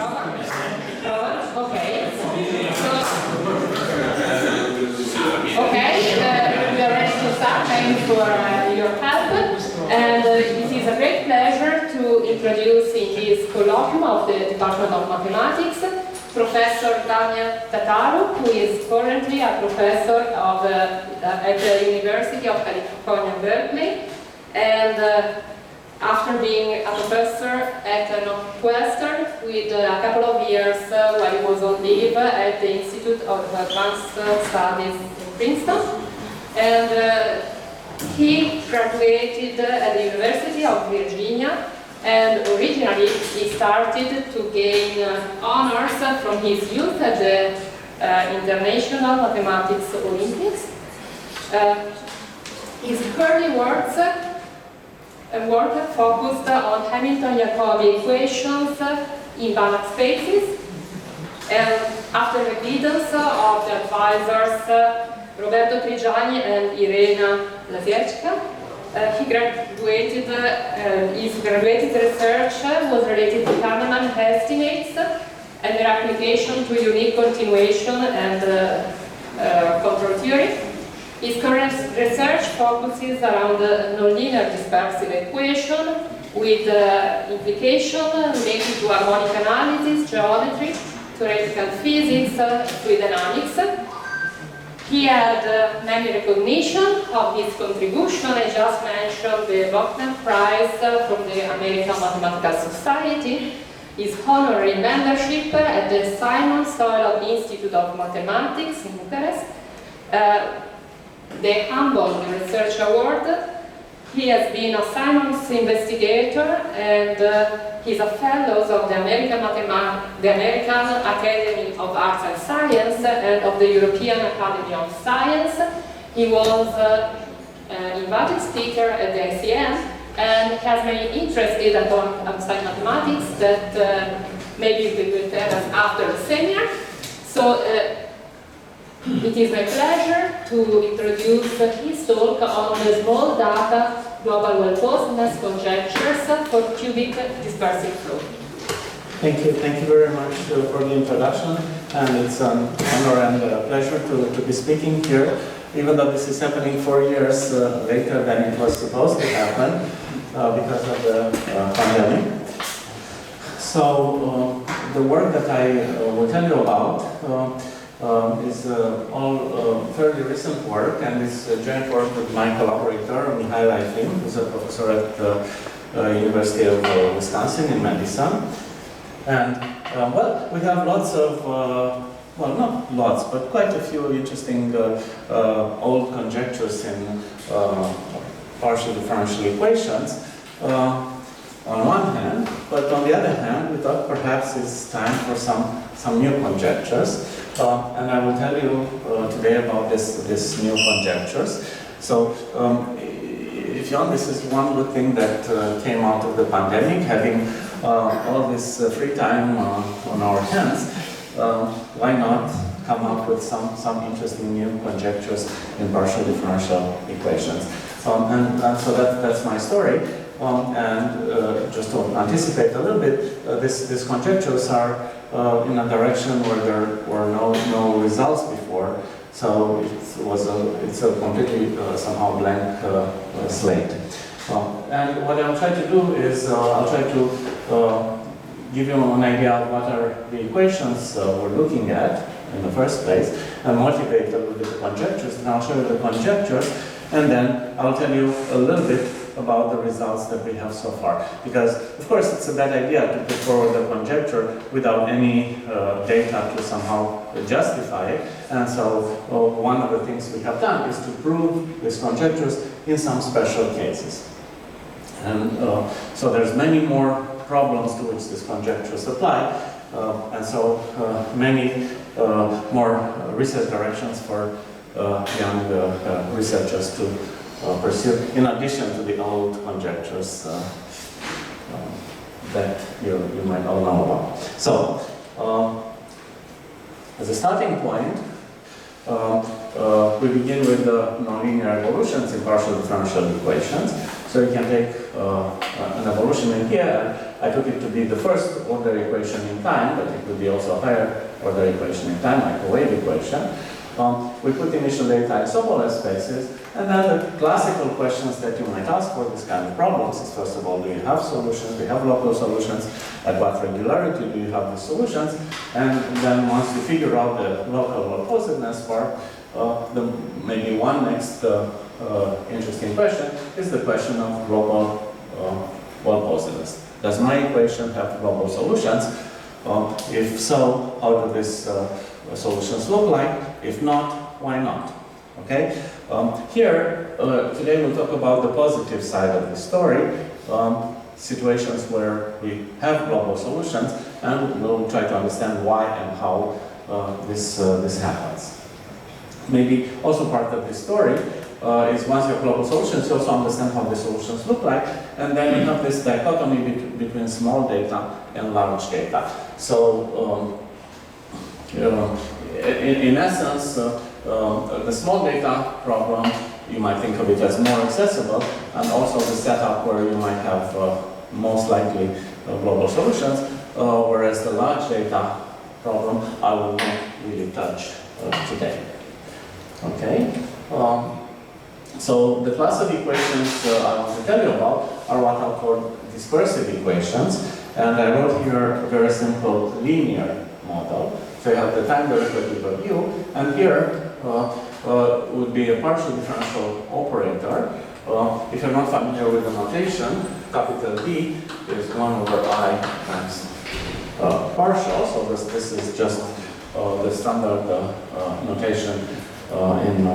Okay. We are ready to start. Thank you for your help. And it is a great pleasure to introduce in this colloquium of the Department of Mathematics Professor D.Tataru, who is currently a professor at the University of California, Berkeley, and after being a professor at Northwestern with a couple of years while he was on leave at the Institute of Advanced Studies in Princeton. And he graduated at the University of Virginia, and originally he started to gain honors from his youth at the International Mathematics Olympiads. His early works focused on Hamilton-Jacobi equations in Banach spaces, and after the guidance of the advisors Roberto Trigiani and Irena Lazierczka, his graduated research was related to Carnovale estimates and their application to unique continuation and control theory. His current research focuses around the nonlinear dispersive equation with implication related to harmonic analysis, geometry, theoretical physics, fluid dynamics. He had many recognition of his contribution. I just mentioned the Buckner Prize from the American Mathematical Society, his honorary membership at the Simon Soilov Institute of Mathematics in Bucharest, the Humboldt Research Award. He has been a Simons investigator, and he's a fellow of the American Academy of Arts and Science and of the European Academy of Science. He was an invited speaker at the ICM and has many interests in applied mathematics that maybe we will tell us after the seminar. So it is my pleasure to introduce his talk on the small data global well-posedness conjectures for cubic dispersive flow. Thank you very much for the introduction, and it's an honor and a pleasure to be speaking here, even though this is happening 4 years later than it was supposed to happen because of the pandemic. So the work that I will tell you about is all fairly recent work, and it's joint work with my collaborator, Mihai Laifin, who's a professor at the University of Wisconsin in Madison. And, well, we have lots of, well, not lots, but quite a few interesting old conjectures in partial differential equations on one hand, but on the other hand, we thought perhaps it's time for some new conjectures. And I will tell you today about this new conjectures. So, if you want, this is one good thing that came out of the pandemic, having all this free time on our hands. Why not come up with some interesting new conjectures in partial differential equations? And so that's my story. And just to anticipate a little bit, these conjectures are in a direction where there were no results before, so it's a completely somehow blank slate. And what I'll try to do is I'll try to give you an idea of what are the equations we're looking at in the first place, and motivate a little bit the conjectures, and I'll show you the conjectures, and then I'll tell you a little bit about the results that we have so far. Because, of course, it's a bad idea to put forward a conjecture without any data to somehow justify it. And so, one of the things we have done is to prove these conjectures in some special cases. And so there's many more problems to which these conjectures apply. And so, many more research directions for young researchers to pursue, in addition to the old conjectures that you might all know about. So, as a starting point, we begin with the nonlinear evolutions in partial differential equations. So you can take an evolution in here I took it to be the first order equation in time, but it could be also a higher order equation in time, like a wave equation. We put initial data in isomorph spaces, and then the classical questions that you might ask for this kind of problems is, first of all, do you have solutions? Do you have local solutions? At what regularity do you have the solutions? And then once you figure out the local well-posedness part, maybe one next interesting question is the question of global well-posedness. Does my equation have global solutions? If so, how do these solutions look like? If not, why not? Okay. Here today we'll talk about the positive side of the story, situations where we have global solutions, and we'll try to understand why and how this happens. Maybe also part of this story is once you have global solutions, you also understand how the solutions look like, and then you have this dichotomy between small data and large data. So, in essence, the small data problem, you might think of it as more accessible, and also the setup where you might have most likely global solutions, whereas the large data problem I will not really touch today. Okay. So the class of equations I want to tell you about are what I'll call dispersive equations, and I wrote here a very simple linear model. So you have the time derivative of u, and here would be a partial differential operator. If you're not familiar with the notation, capital D is 1 over I times partial, so this is just the standard notation in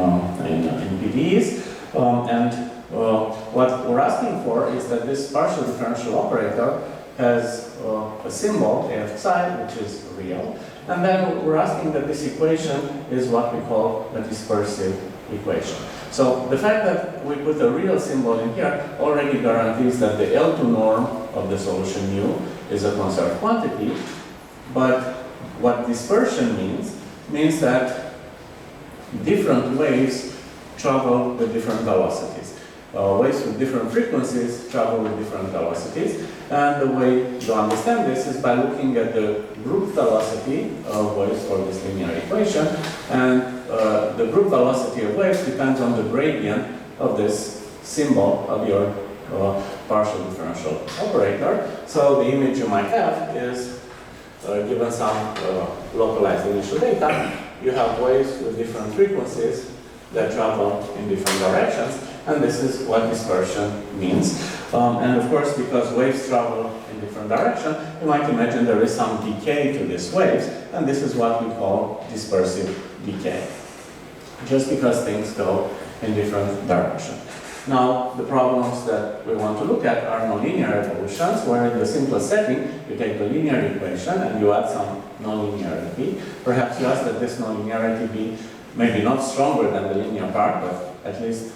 PDEs. And what we're asking for is that this partial differential operator has a symbol, a psi, which is real. And then we're asking that this equation is what we call a dispersive equation. So the fact that we put a real symbol in here already guarantees that the L2 norm of the solution u is a conserved quantity. But what dispersion means that different waves travel with different velocities. Waves with different frequencies travel with different velocities. And the way to understand this is by looking at the group velocity of waves for this linear equation. And the group velocity of waves depends on the gradient of this symbol of your partial differential operator. So the image you might have is, given some localized initial data, you have waves with different frequencies that travel in different directions, and this is what dispersion means. And of course, because waves travel in different directions, you might imagine there is some decay to these waves, and this is what we call dispersive decay, just because things go in different directions. Now, the problems that we want to look at are nonlinear evolutions, where in the simplest setting, you take the linear equation and you add some nonlinearity. Perhaps you ask that this nonlinearity be maybe not stronger than the linear part, but at least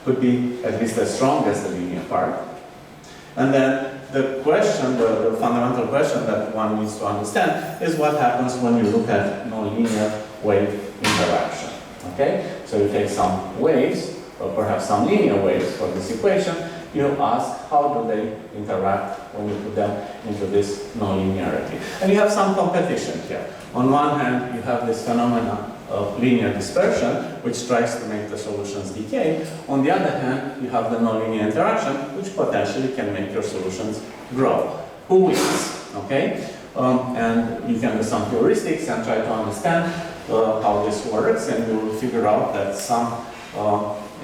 could be at least as strong as the linear part. And then the question, the fundamental question that one needs to understand is what happens when you look at nonlinear wave interaction. Okay? So you take some waves, or perhaps some linear waves for this equation, you ask how do they interact when you put them into this nonlinearity. And you have some competition here. On one hand, you have this phenomena of linear dispersion, which tries to make the solutions decay. On the other hand, you have the nonlinear interaction, which potentially can make your solutions grow. Who wins? Okay? And you can do some heuristics and try to understand how this works, and you will figure out that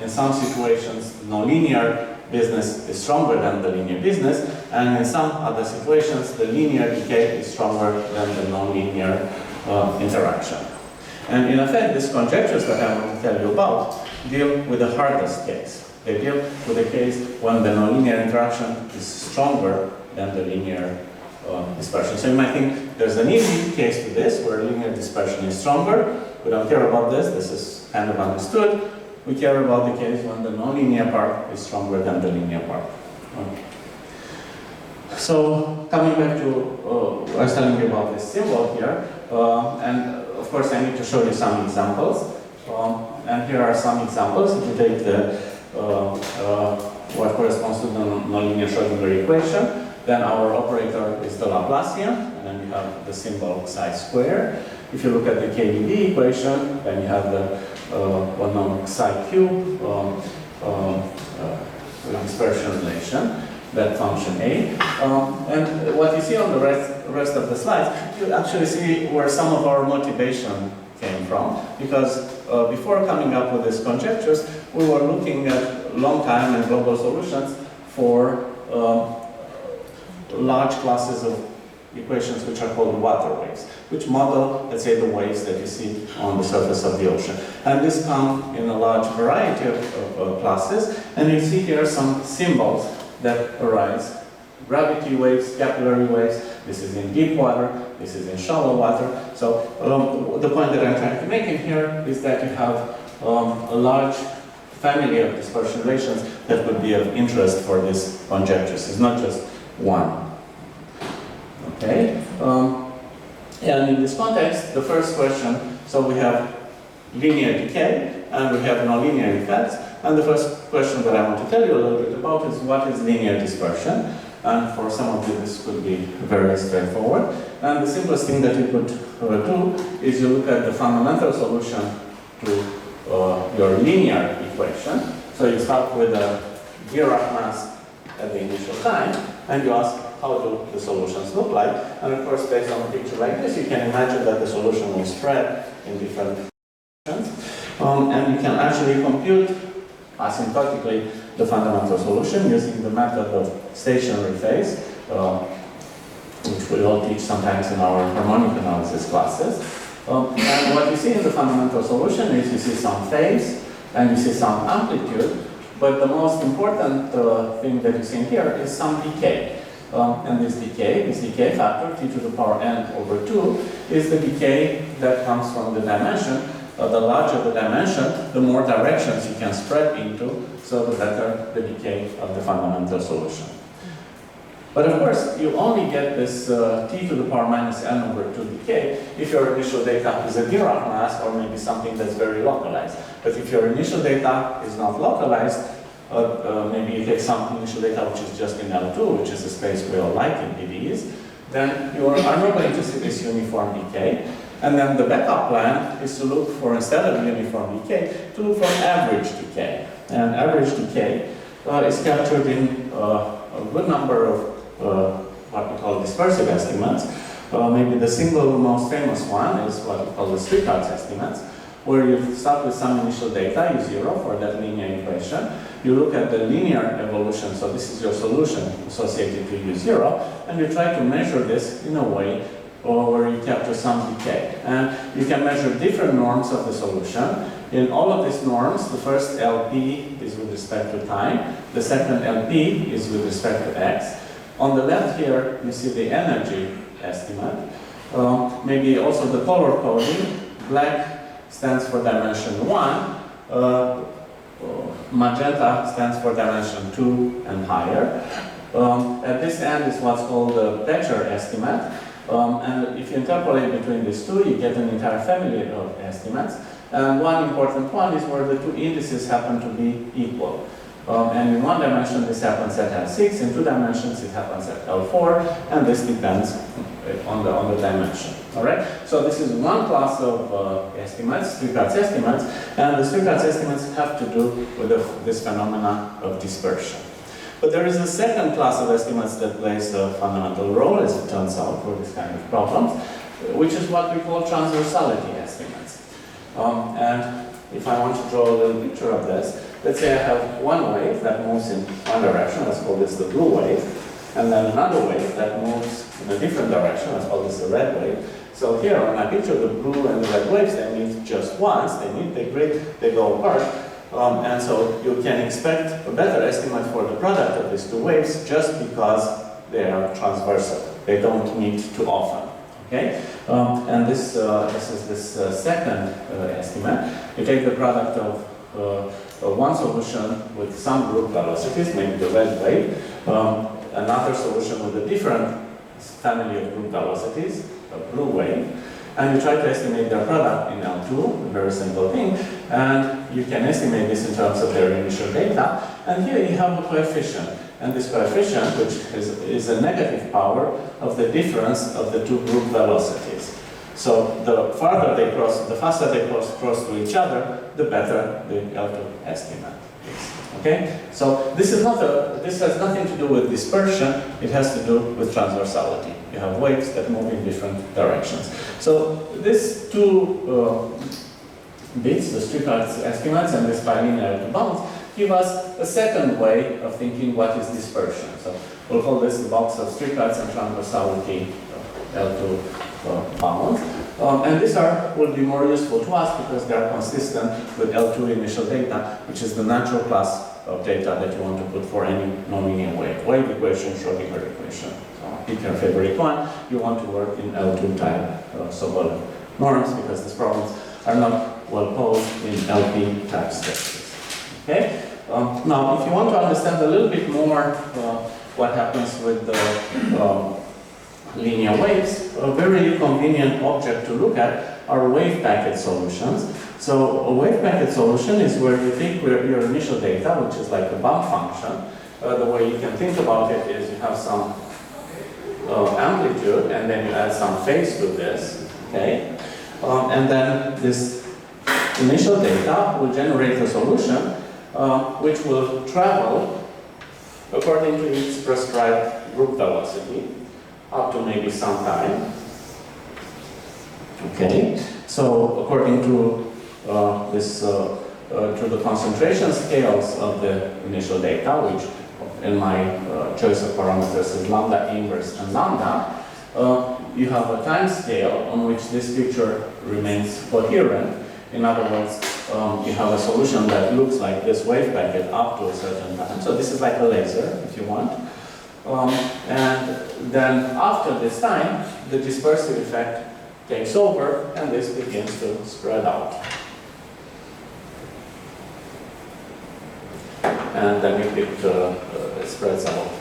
in some situations, nonlinear business is stronger than the linear business, and in some other situations, the linear decay is stronger than the nonlinear interaction. And in effect, these conjectures that I'm going to tell you about deal with the hardest case. They deal with the case when the nonlinear interaction is stronger than the linear dispersion. So you might think there's an easy case to this, where linear dispersion is stronger. We don't care about this. This is kind of understood. We care about the case when the nonlinear part is stronger than the linear part. Okay. So coming back to, I was telling you about this symbol here, and of course I need to show you some examples. And here are some examples. If you take the what corresponds to the nonlinear Schrodinger equation, then our operator is the Laplacian, and you have the symbol psi square. If you look at the KDD equation, then you have the one known psi cube with dispersion relation, that function A. And what you see on the rest of the slides, you actually see where some of our motivation came from, because before coming up with these conjectures, we were looking at long-time and global solutions for large classes of equations which are called water waves, which model, let's say, the waves that you see on the surface of the ocean. And this comes in a large variety of classes, and you see here some symbols that arise. Gravity waves, capillary waves, this is in deep water, this is in shallow water. So the point that I'm trying to make in here is that you have a large family of dispersion relations that would be of interest for these conjectures. It's not just one. Okay? And in this context, the first question, so we have linear decay and we have nonlinear effects. And the first question that I want to tell you a little bit about is what is linear dispersion? And for some of you, this could be very straightforward. And the simplest thing that you could do is you look at the fundamental solution to your linear equation. So you start with a Dirac mass at the initial time, and you ask how do the solutions look like. And of course, based on a picture like this, you can imagine that the solution will spread in different directions. And you can actually compute asymptotically the fundamental solution using the method of stationary phase, which we all teach sometimes in our harmonic analysis classes. And what you see in the fundamental solution is you see some phase and you see some amplitude, but the most important thing that you see in here is some decay. And this decay factor, t to the power n over 2, is the decay that comes from the dimension. The larger the dimension, the more directions you can spread into, so the better the decay of the fundamental solution. But of course, you only get this t to the power minus n over 2 decay if your initial data is a Dirac mass or maybe something that's very localized. But if your initial data is not localized, maybe you take some initial data which is just in L2, which is a space we all like in PDEs, then you are not going to see this uniform decay. And then the backup plan is to look for, instead of uniform decay, to look for average decay. And average decay is captured in a good number of what we call dispersive estimates. Maybe the single most famous one is what we call the Cirant estimates, where you start with some initial data, U0 for that linear equation. You look at the linear evolution, so this is your solution associated to U0, and you try to measure this in a way where you capture some decay. And you can measure different norms of the solution. In all of these norms, the first LP is with respect to time, the second LP is with respect to x. On the left here, you see the energy estimate. Maybe also the color coding. Black stands for dimension 1, magenta stands for dimension 2 and higher. At this end is what's called the Becher estimate. And if you interpolate between these two, you get an entire family of estimates. And one important one is where the two indices happen to be equal. And in one dimension, this happens at L6. In two dimensions, it happens at L4. And this depends on the dimension. All right? So this is one class of estimates, Cirant estimates. And the Cirant estimates have to do with this phenomena of dispersion. But there is a second class of estimates that plays a fundamental role, as it turns out, for this kind of problems, which is what we call transversality estimates. And if I want to draw a little picture of this, let's say I have one wave that moves in one direction, let's call this the blue wave, and then another wave that moves in a different direction, let's call this the red wave. So here on my picture, the blue and the red waves, they meet just once, they meet, they grid, they go apart. And so you can expect a better estimate for the product of these two waves just because they are transversal. They don't meet too often. Okay? And this is this second estimate. You take the product of one solution with some group velocities, maybe the red wave, another solution with a different family of group velocities, a blue wave, and you try to estimate their product in L2, a very simple thing, and you can estimate this in terms of their initial data, and here you have a coefficient. and this coefficient, which is a negative power of the difference of the two group velocities. So the farther they cross, the faster they cross to each other, the better the L2 estimate is. Okay? So this has nothing to do with dispersion, it has to do with transversality. You have waves that move in different directions. So these two bits, the streetlight estimates and this bilinear bounds, give us a second way of thinking what is dispersion. So we'll call this the box of streetlights and transversality L2 bounds. And these will be more useful to us because they are consistent with L2 initial data, which is the natural class of data that you want to put for any nonlinear wave equation, Schrödinger equation. So pick your favorite one. You want to work in L2 type Sobolev norms because these problems are not well posed in LP type spaces. Okay? Now, if you want to understand a little bit more what happens with the linear waves, a very convenient object to look at are wave packet solutions. So a wave packet solution is where you take your initial data, which is like a bump function. The way you can think about it is you have some amplitude, and then you add some phase to this, okay? And then this initial data will generate a solution which will travel according to its prescribed group velocity up to maybe some time. Okay, so according to to the concentration scales of the initial data, which in my choice of parameters is lambda inverse and lambda, you have a time scale on which this picture remains coherent. In other words, you have a solution that looks like this wave packet up to a certain time. So this is like a laser, if you want. And then after this time, the dispersive effect takes over, and this begins to spread out. And then it spreads out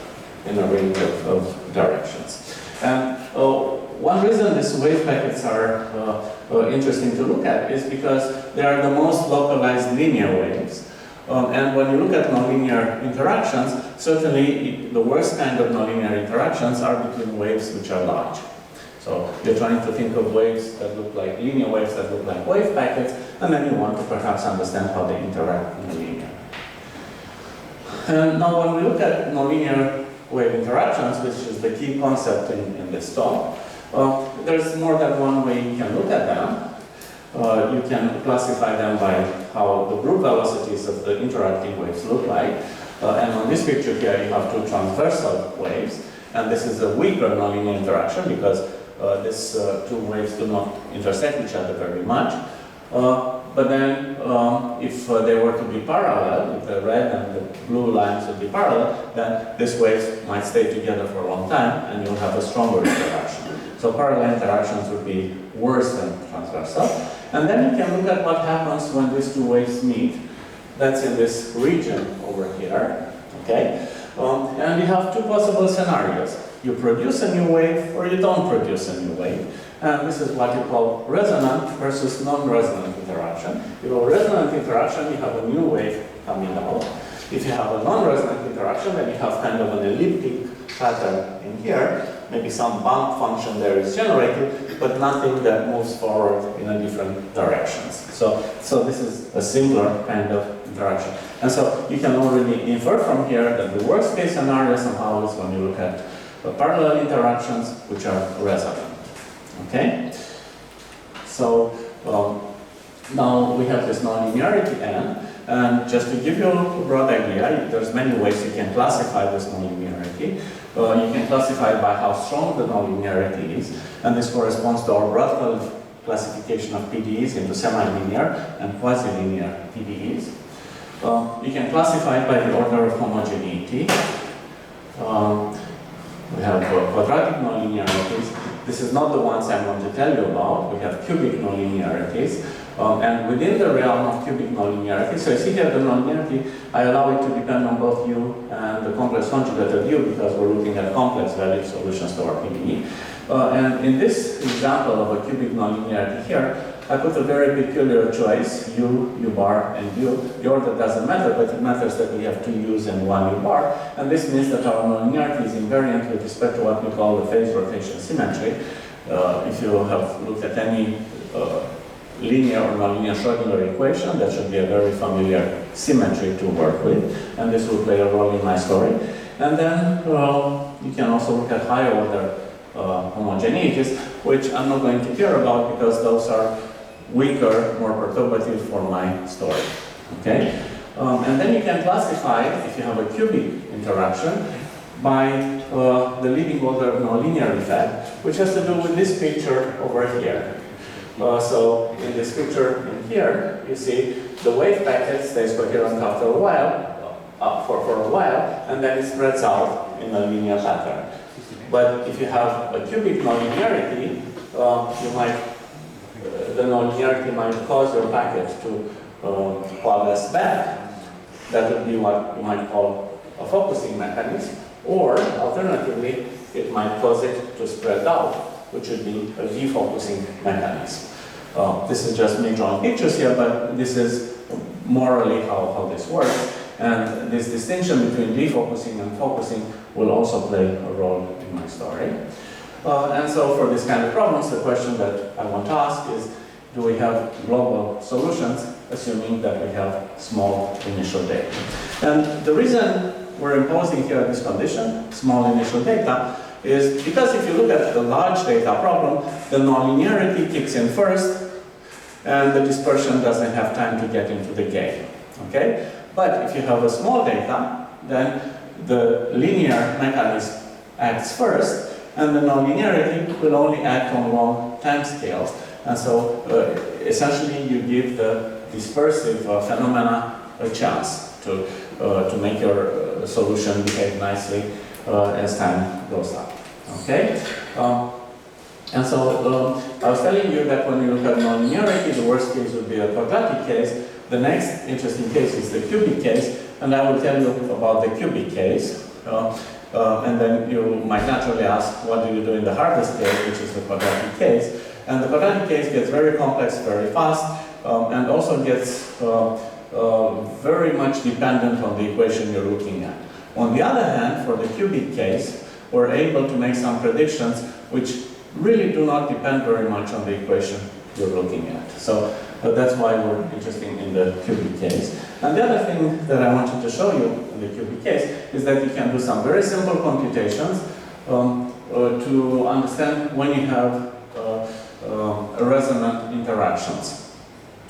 in a range of directions. And one reason these wave packets are interesting to look at is because they are the most localized linear waves. And when you look at nonlinear interactions, certainly the worst kind of nonlinear interactions are between waves which are large. So you're trying to think of waves that look like linear waves that look like wave packets, and then you want to perhaps understand how they interact in the linear. And now when we look at nonlinear wave interactions, which is the key concept in this talk, there's more than one way you can look at them. You can classify them by how the group velocities of the interacting waves look like. And on this picture here, you have two transversal waves. And this is a weaker nonlinear interaction because these two waves do not intersect each other very much. But then, if they were to be parallel, if the red and the blue lines would be parallel, then these waves might stay together for a long time, and you'll have a stronger interaction. So parallel interactions would be worse than transversal. And then you can look at what happens when these two waves meet. That's in this region over here, okay? And you have two possible scenarios. You produce a new wave, or you don't produce a new wave. And this is what you call resonant versus non-resonant interaction. If you have a resonant interaction, you have a new wave coming out. If you have a non-resonant interaction, then you have kind of an elliptic pattern in here. Maybe some bump function there is generated, but nothing that moves forward in a different directions. So this is a simpler kind of interaction. And so you can already infer from here that the worst case scenario somehow is when you look at parallel interactions which are resonant. Okay? So now we have this nonlinearity n, and just to give you a broad idea, there's many ways you can classify this nonlinearity. You can classify it by how strong the nonlinearity is, and this corresponds to our broad classification of PDEs into semi-linear and quasi-linear PDEs. You can classify it by the order of homogeneity. We have quadratic nonlinearities. This is not the ones I'm going to tell you about. We have cubic nonlinearities. And within the realm of cubic nonlinearity, so you see here the nonlinearity, I allow it to depend on both u and the complex conjugate of u because we're looking at complex valued solutions to our PDE. And in this example of a cubic nonlinearity here, I put a very peculiar choice, U, U bar, and U. The order doesn't matter, but it matters that we have two U's and one U bar. And this means that our nonlinearity is invariant with respect to what we call the phase rotation symmetry. If you have looked at any linear or nonlinear Schrodinger equation, that should be a very familiar symmetry to work with. And this will play a role in my story. And then you can also look at higher order homogeneities, which I'm not going to care about because those are weaker, more perturbative for my story. Okay? And then you can classify, if you have a cubic interaction, by the leading order nonlinear effect, which has to do with this picture over here. So in this picture in here, you see the wave packet stays coherent after a while, for a while, and then it spreads out in a linear pattern. But if you have a cubic nonlinearity, the nonlinearity might cause your packet to coalesce back. That would be what you might call a focusing mechanism, or alternatively, it might cause it to spread out, which would be a defocusing mechanism. This is just me drawing pictures here, but this is morally how this works. And this distinction between defocusing and focusing will also play a role in my story. And so for this kind of problems, the question that I want to ask is, do we have global solutions, assuming that we have small initial data? And the reason we're imposing here this condition, small initial data, is because if you look at the large data problem, the nonlinearity kicks in first, and the dispersion doesn't have time to get into the game. Okay? But if you have a small data, then the linear mechanism acts first, and the nonlinearity will only act on long time scales. And so essentially you give the dispersive phenomena a chance to make your solution behave nicely as time goes on. Okay? And so I was telling you that when you look at nonlinearity, the worst case would be a quadratic case. The next interesting case is the cubic case, and I will tell you about the cubic case. And then you might naturally ask, what do you do in the hardest case, which is the quadratic case? And the quadratic case gets very complex very fast, and also gets very much dependent on the equation you're looking at. On the other hand, for the cubic case, we're able to make some predictions which really do not depend very much on the equation you're looking at. So that's why we're interested in the cubic case. And the other thing that I wanted to show you in the cubic case is that you can do some very simple computations to understand when you have resonant interactions.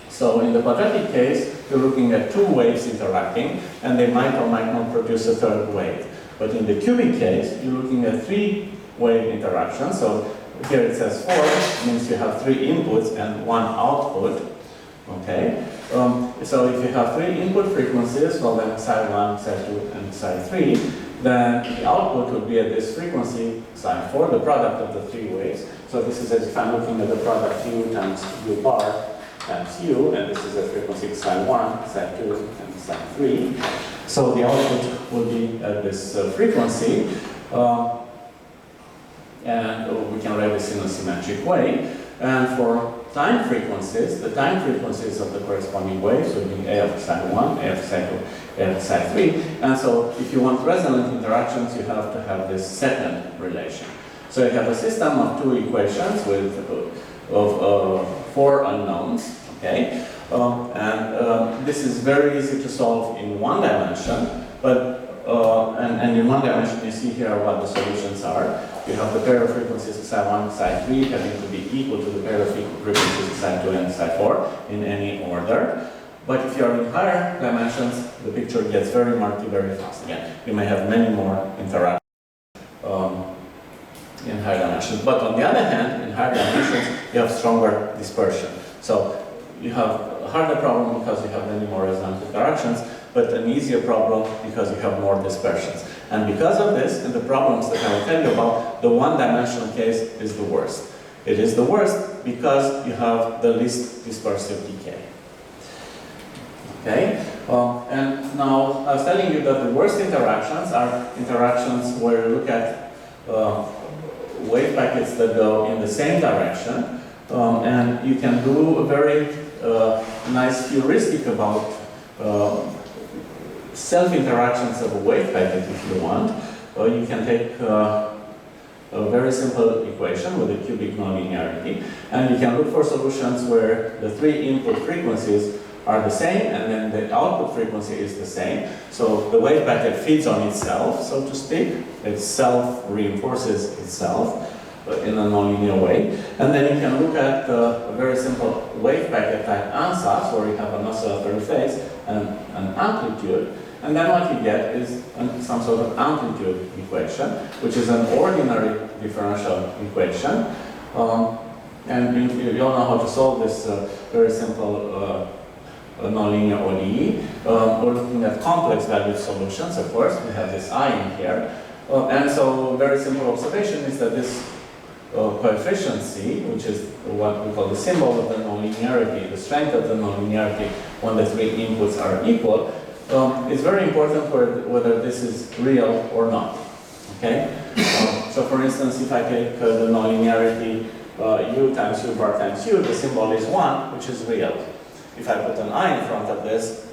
So in the quadratic case, you're looking at two waves interacting, and they might or might not produce a third wave. But in the cubic case, you're looking at three-wave interactions. So here it says 4, means you have 3 inputs and 1 output. Okay? So if you have 3 input frequencies, well then psi 1, psi 2, and psi 3, then the output would be at this frequency, psi 4, the product of the 3 waves. So this is as if I'm looking at the product u times u bar times u, and this is a frequency psi 1, psi 2, and psi 3. So the output will be at this frequency. And we can write this in a symmetric way. And for time frequencies, the time frequencies of the corresponding waves will be a of psi 1, a of psi 2, a of psi 3. And so if you want resonant interactions, you have to have this second relation. So you have a system of 2 equations with of 4 unknowns. Okay? This is very easy to solve in 1 dimension, but and in 1 dimension you see here what the solutions are. You have the pair of frequencies psi 1, psi 3 having to be equal to the pair of frequencies psi 2 and psi 4 in any order. But if you are in higher dimensions, the picture gets very murky very fast. Again, you may have many more interactions in higher dimensions. But on the other hand, in higher dimensions, you have stronger dispersion. So you have a harder problem because you have many more resonant interactions, but an easier problem because you have more dispersions. And because of this, and the problems that I will tell you about, the 1-dimensional case is the worst. It is the worst because you have the least dispersive decay. Okay? And now, I was telling you that the worst interactions are interactions where you look at wave packets that go in the same direction, And you can do a very nice heuristic about self-interactions of a wave packet if you want. You can take a very simple equation with a cubic nonlinearity, and you can look for solutions where the three input frequencies are the same and then the output frequency is the same. So the wave packet feeds on itself, so to speak. It self-reinforces itself in a nonlinear way. And then you can look at a very simple wave packet type ansatz, where you have an oscillatory phase and an amplitude. And then what you get is some sort of amplitude equation, which is an ordinary differential equation. And you all know how to solve this very simple nonlinear ODE. We're looking at complex valued solutions, of course. We have this I in here. And so a very simple observation is that this coefficient C, which is what we call the symbol of the nonlinearity, the strength of the nonlinearity when the three inputs are equal, it's very important whether this is real or not. Okay? So for instance, if I take the nonlinearity u times u bar times u, the symbol is 1, which is real. If I put an I in front of this,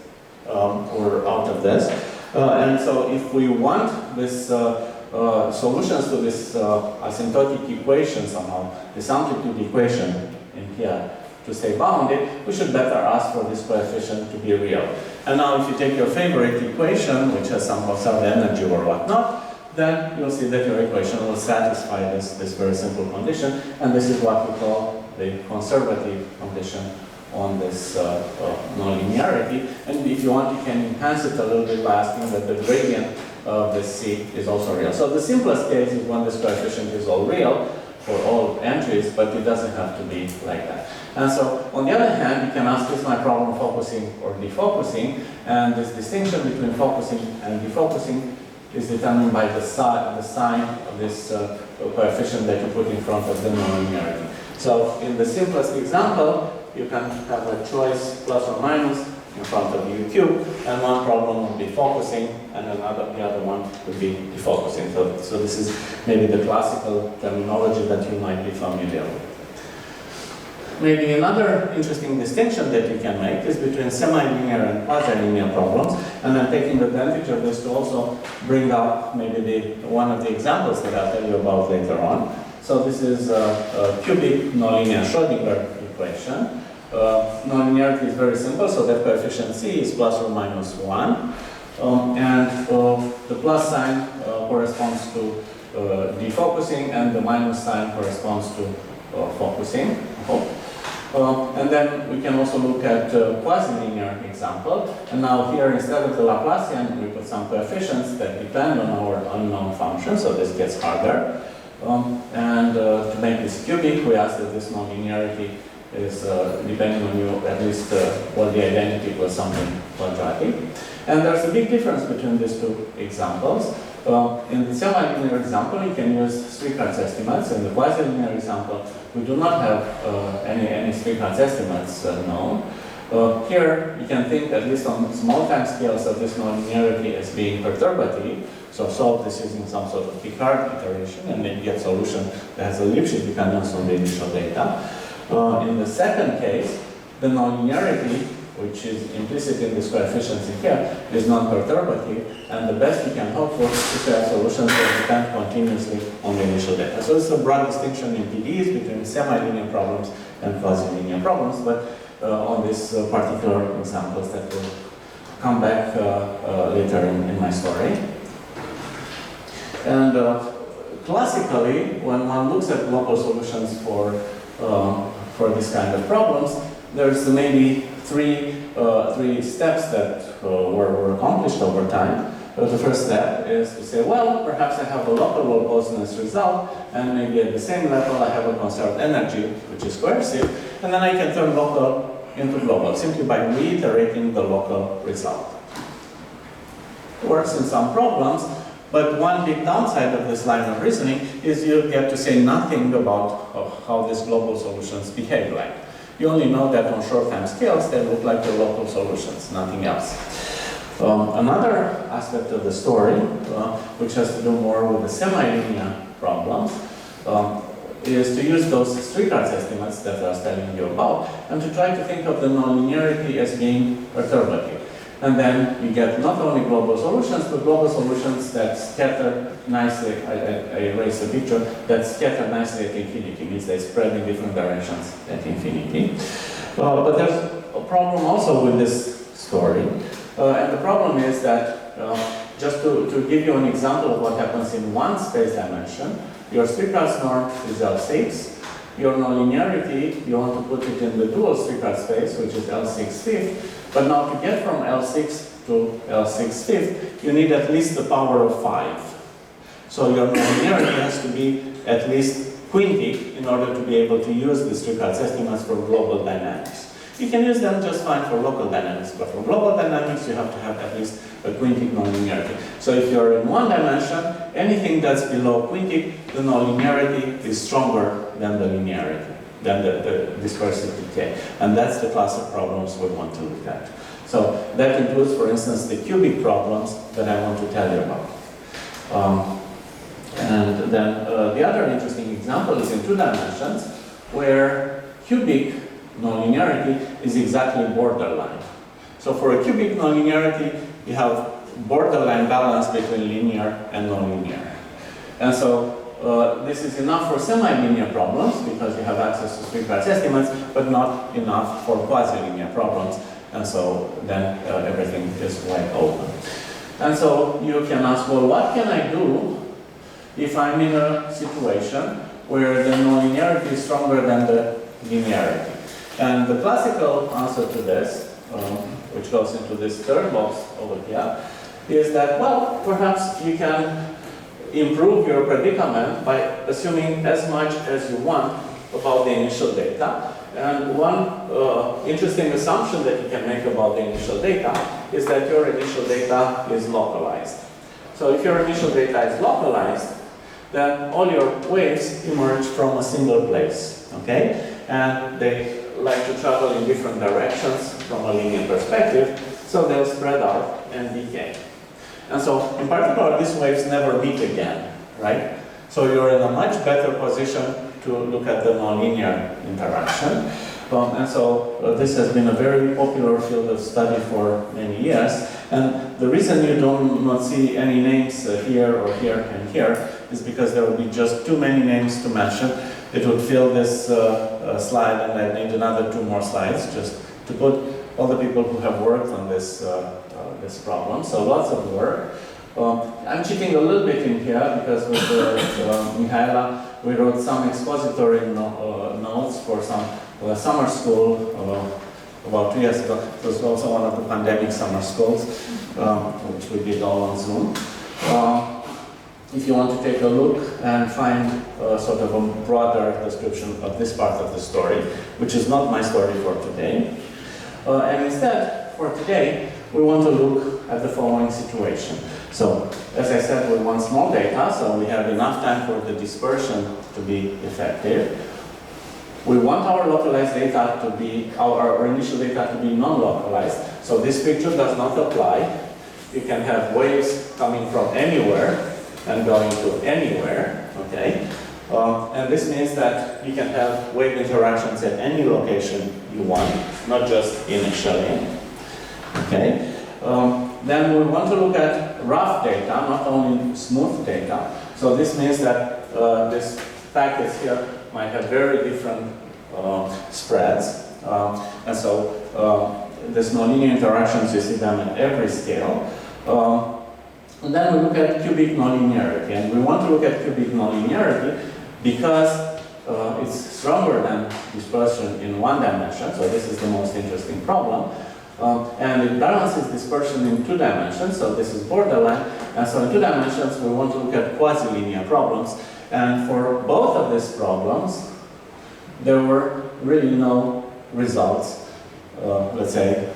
or out of this, and so if we want this solutions to this asymptotic equation somehow, this amplitude equation in here, to stay bounded, we should better ask for this coefficient to be real. And now if you take your favorite equation, which has some conserved energy or whatnot, then you'll see that your equation will satisfy this very simple condition, and this is what we call the conservative condition on this nonlinearity. And if you want, you can enhance it a little bit by asking that the gradient of the C is also real. So the simplest case is when this coefficient is all real for all entries, but it doesn't have to be like that. And so, on the other hand, you can ask, is my problem focusing or defocusing? And this distinction between focusing and defocusing is determined by the sign of this coefficient that you put in front of the nonlinearity. So, in the simplest example, you can have a choice plus or minus in front of u cubed, and one problem would be focusing, and the other one would be defocusing. So this is maybe the classical terminology that you might be familiar with. Maybe another interesting distinction that you can make is between semi-linear and quasi-linear problems, and I'm taking advantage of this to also bring up maybe one of the examples that I'll tell you about later on. So this is a cubic nonlinear Schrödinger equation. Nonlinearity is very simple, so that coefficient C is plus or minus 1. And the plus sign corresponds to defocusing, and the minus sign corresponds to focusing. And then we can also look at quasi-linear example. And now here, instead of the Laplacian, we put some coefficients that depend on our unknown function, so this gets harder. And to make this cubic, we ask that this nonlinearity is depending on you, at least well, the identity was something quadratic. And there's a big difference between these two examples. In the semi-linear example, you can use Sweetheart's estimates. In the quasi-linear example, we do not have any Sweetheart's estimates known. Here, you can think, at least on small time scales, of this nonlinearity as being perturbative. So solve this using some sort of Picard iteration, and then you get a solution that has a Lipschitz dependence on the initial data. In the second case, the nonlinearity, which is implicit in this coefficients in here, is non-perturbative, and the best you can hope for is to have solutions that depend continuously on the initial data. So it's a broad distinction in PDEs between semi-linear problems and quasi-linear problems, but on these particular examples that will come back later in my story. And classically, when one looks at local solutions for this kind of problems, there's maybe three steps that were accomplished over time. The first step is to say, well, perhaps I have a local well-posedness result, and maybe at the same level I have a conserved energy, which is coercive, and then I can turn local into global simply by reiterating the local result. It works in some problems, but one big downside of this line of reasoning is you get to say nothing about how these global solutions behave like. You only know that on short time scales they look like the local solutions, nothing else. Another aspect of the story, which has to do more with the semi-linear problems, is to use those streetcar estimates that I was telling you about and to try to think of the nonlinearity as being perturbative. And then you get not only global solutions, but global solutions that scatter nicely, I erased the picture, that scatter nicely at infinity, means they spread in different directions at infinity. But there's a problem also with this story. And the problem is that, just to give you an example of what happens in one space dimension, your streetcar norm is L6. Your nonlinearity, you want to put it in the dual streetcar space, which is L6 fifth. But now to get from L6 to L6 fifth, you need at least the power of 5. So your nonlinearity has to be at least quintic in order to be able to use the streetcar estimates for global dynamics. You can use them just fine for local dynamics, but for global dynamics you have to have at least a quintic nonlinearity. So if you're in one dimension, anything that's below quintic, the nonlinearity is stronger than the linearity, than the dispersive decay. And that's the class of problems we want to look at. So that includes, for instance, the cubic problems that I want to tell you about. And then the other interesting example is in 2 dimensions, where cubic nonlinearity is exactly borderline. So for a cubic nonlinearity, you have borderline balance between linear and nonlinear. And so this is enough for semi-linear problems because you have access to streetcar estimates, but not enough for quasi-linear problems. And so then everything is wide open. And so you can ask, well, what can I do if I'm in a situation where the nonlinearity is stronger than the linearity? And the classical answer to this, which goes into this third box over here, is that, well, perhaps you can improve your predicament by assuming as much as you want about the initial data. And one interesting assumption that you can make about the initial data is that your initial data is localized. So if your initial data is localized, then all your waves emerge from a single place, okay? And they like to travel in different directions from a linear perspective, so they'll spread out and decay. And so, in particular, these waves never meet again, right? So you're in a much better position to look at the nonlinear interaction. And so this has been a very popular field of study for many years. And the reason you do not see any names here or here and here is because there will be just too many names to mention. It would fill this slide, and I need another 2 more slides just to put all the people who have worked on this, this problem. So lots of work. I'm cheating a little bit in here because with Mihaela, we wrote some expository notes for some summer school about 2 years ago. It was also one of the pandemic summer schools, which we did all on Zoom. If you want to take a look and find sort of a broader description of this part of the story, which is not my story for today. And instead, for today, we want to look at the following situation. So, as I said, we want small data, so we have enough time for the dispersion to be effective. We want our localized data to be, our initial data to be non-localized, so this picture does not apply. You can have waves coming from anywhere and going to anywhere, okay? And this means that you can have wave interactions at any location you want, not just initially, okay? Then we want to look at rough data, not only smooth data. So this means that this packets here might have very different spreads. And so there's nonlinear interactions, you see them at every scale. And then we look at cubic nonlinearity. And we want to look at cubic nonlinearity because it's stronger than dispersion in one dimension. So this is the most interesting problem. And it balances dispersion in 2 dimensions, so this is borderline. And so in 2 dimensions, we want to look at quasi-linear problems. And for both of these problems, there were really no results, let's say,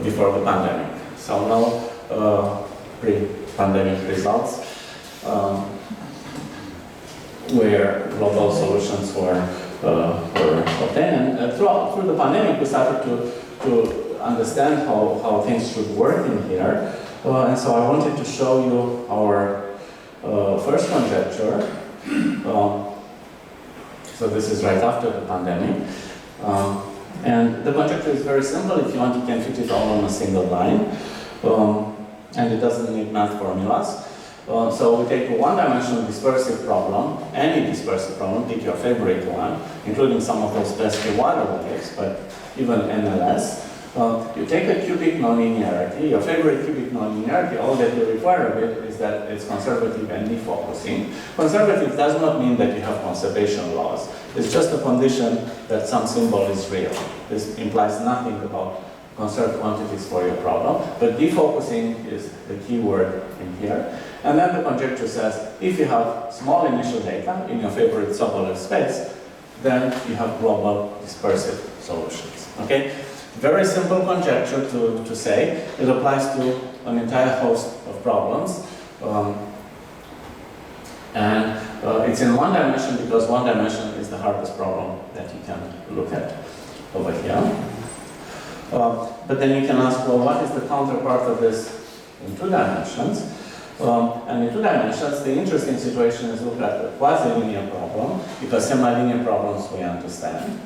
before the pandemic. So no pre-pandemic results where global solutions were obtained. And through the pandemic, we started to understand how things should work in here. And so I wanted to show you our first conjecture. So this is right after the pandemic. And the conjecture is very simple. If you want, you can fit it all on a single line. And it doesn't need math formulas. So we take a one-dimensional dispersive problem, any dispersive problem, pick your favorite one, including some of those pesky water waves, but even NLS. You take a cubic nonlinearity, your favorite cubic nonlinearity, all that you require of it is that it's conservative and defocusing. Conservative does not mean that you have conservation laws. It's just a condition that some symbol is real. This implies nothing about conserved quantities for your problem, but defocusing is the key word in here. And then the conjecture says, if you have small initial data in your favorite subvolume space, then you have global dispersive solutions. Okay? Very simple conjecture to say. It applies to an entire host of problems. It's in one dimension because one dimension is the hardest problem that you can look at over here. But then you can ask, well, what is the counterpart of this in two dimensions? And in two dimensions, the interesting situation is look at the quasi-linear problem, because semi-linear problems we understand.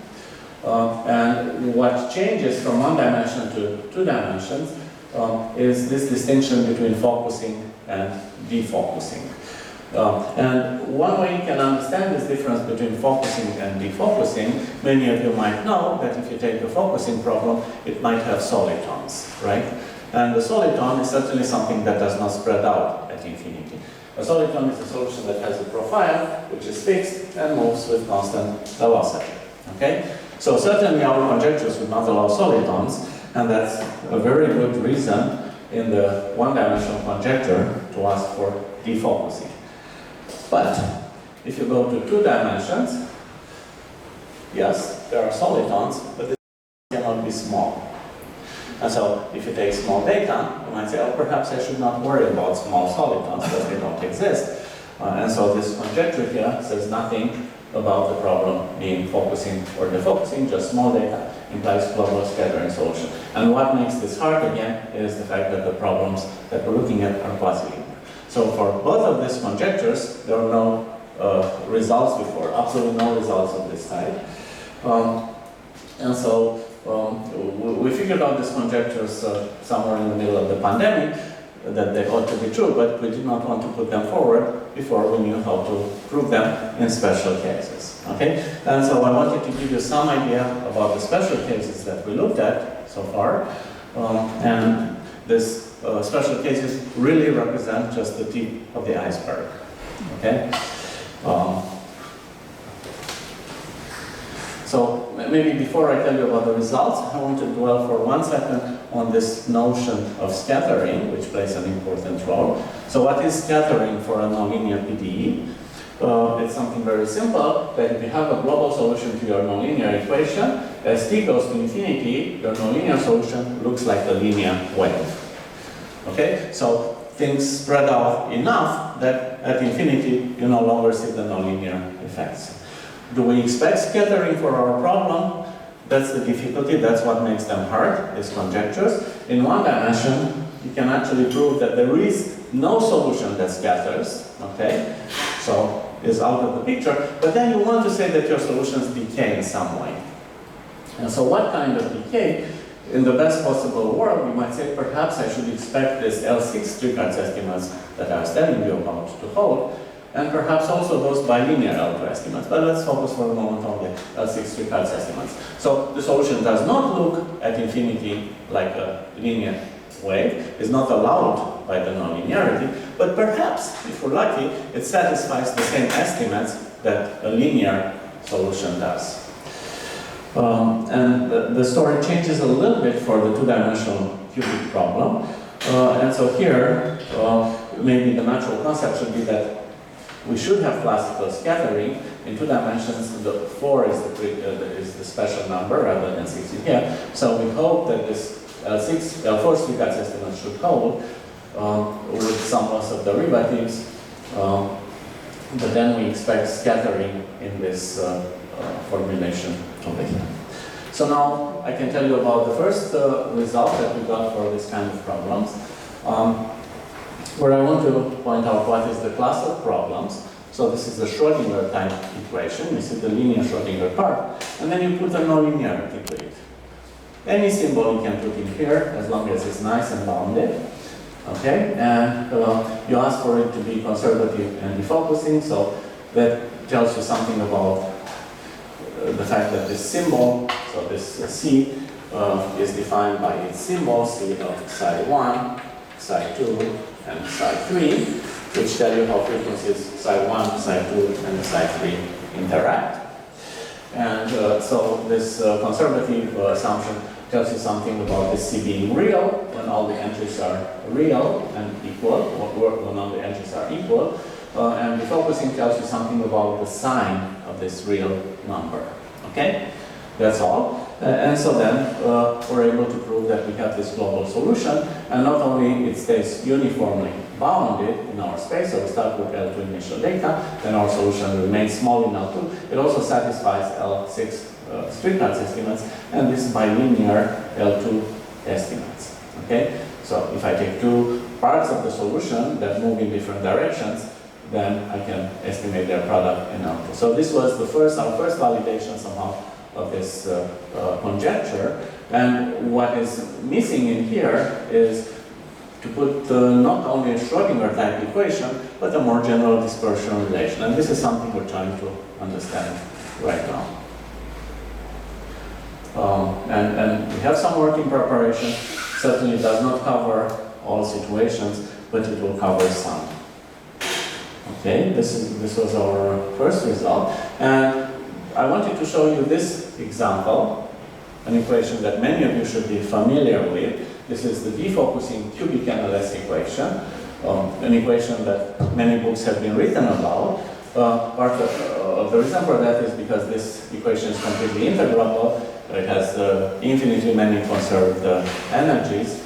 And what changes from one dimension to two dimensions is this distinction between focusing and defocusing. And one way you can understand this difference between focusing and defocusing, many of you might know that if you take a focusing problem, it might have solitons, right? And the soliton is certainly something that does not spread out at infinity. A soliton is a solution that has a profile which is fixed and moves with constant velocity. Okay? So certainly our conjectures would not allow solitons, and that's a very good reason in the one-dimensional conjecture to ask for defocusing. But if you go to two dimensions, yes, there are solitons, but they cannot be small. And so if you take small data, you might say, oh, perhaps I should not worry about small solitons because they don't exist. And so this conjecture here says nothing about the problem being focusing or defocusing, just small data implies global scattering solution. And what makes this hard again is the fact that the problems that we're looking at are quasi-linear. So for both of these conjectures, there are no results before, absolutely no results of this type. And so we figured out these conjectures somewhere in the middle of the pandemic, that they ought to be true, but we did not want to put them forward before we knew how to prove them in special cases. Okay? And so I wanted to give you some idea about the special cases that we looked at so far. And these special cases really represent just the tip of the iceberg. Okay? So maybe before I tell you about the results, I want to dwell for 1 second on this notion of scattering, which plays an important role. So what is scattering for a nonlinear PDE? It's something very simple, that if you have a global solution to your nonlinear equation, as t goes to infinity, your nonlinear solution looks like a linear wave. Okay? So things spread out enough that at infinity, you no longer see the nonlinear effects. Do we expect scattering for our problem? That's the difficulty, that's what makes them hard, is conjectures. In one dimension, you can actually prove that there is no solution that scatters, okay? So it's out of the picture, but then you want to say that your solutions decay in some way. And so what kind of decay? In the best possible world, you might say, perhaps I should expect this L6 Cirant estimates that I was telling you about to hold, and perhaps also those bilinear L2 estimates. But let's focus for a moment on the L6 Cirant estimates. So the solution does not look at infinity like a linear wave, is not allowed by the nonlinearity, but perhaps, if we're lucky, it satisfies the same estimates that a linear solution does. And the story changes a little bit for the two-dimensional cubic problem. And so here, maybe the natural concept should be that we should have classical scattering in two dimensions. The 4 is the special number rather than 16 here. So we hope that this L4 Cirant estimate should hold with some loss of derivatives. But then we expect scattering in this formulation over here. So now I can tell you about the first result that we got for this kind of problems. Where I want to point out what is the class of problems So this is the Schrödinger type equation. You see the linear Schrödinger part, and then you put a nonlinearity to it. Any symbol you can put in here, as long as it's nice and bounded. Okay, and you ask for it to be conservative and defocusing, so that tells you something about the fact that this symbol, so this C, is defined by its symbol, C of psi 1, psi 2, and psi 3, which tell you how frequencies psi 1, psi 2, and psi 3 interact. And so this conservative assumption tells you something about this C being real when all the entries are real and equal, or when all the entries are equal. And the focusing tells you something about the sign of this real number. Okay? That's all. And so then we're able to prove that we have this global solution, and not only it stays uniformly bounded in our space, so we start with L2 initial data, then our solution remains small in L2. It also satisfies L6 streetlights estimates, and this bilinear L2 estimates. Okay? So if I take two parts of the solution that move in different directions, then I can estimate their product in L2. So this was our first validation somehow of this conjecture. And what is missing in here is to put not only a Schrödinger type equation, but a more general dispersion relation. And this is something we're trying to understand right now. And we have some work in preparation. Certainly does not cover all situations, but it will cover some. Okay, this was our first result. And I wanted to show you this example, an equation that many of you should be familiar with. This is the defocusing cubic NLS equation, an equation that many books have been written about. Part of the reason for that is because this equation is completely integrable. It has infinitely many conserved energies.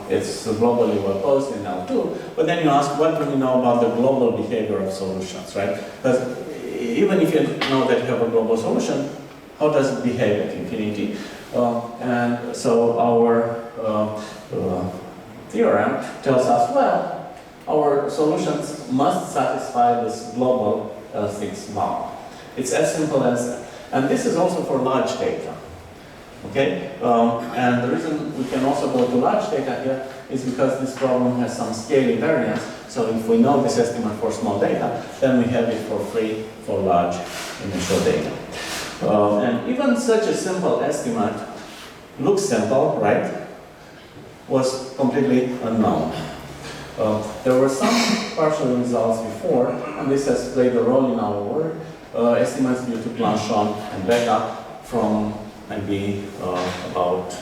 It's globally well posed in L2. But then you ask, what do we know about the global behavior of solutions, right? Because even if you know that you have a global solution, how does it behave at infinity? And so our theorem tells us, well, our solutions must satisfy this global L6 bound. It's as simple as that. And this is also for large data. Okay? And the reason we can also go to large data here is because this problem has some scaling variance. So if we know this estimate for small data, then we have it for free for large initial data. And even such a simple estimate looks simple, right? Was completely unknown. There were some partial results before, and this has played a role in our work. Estimates due to Planchon and Becca from maybe about,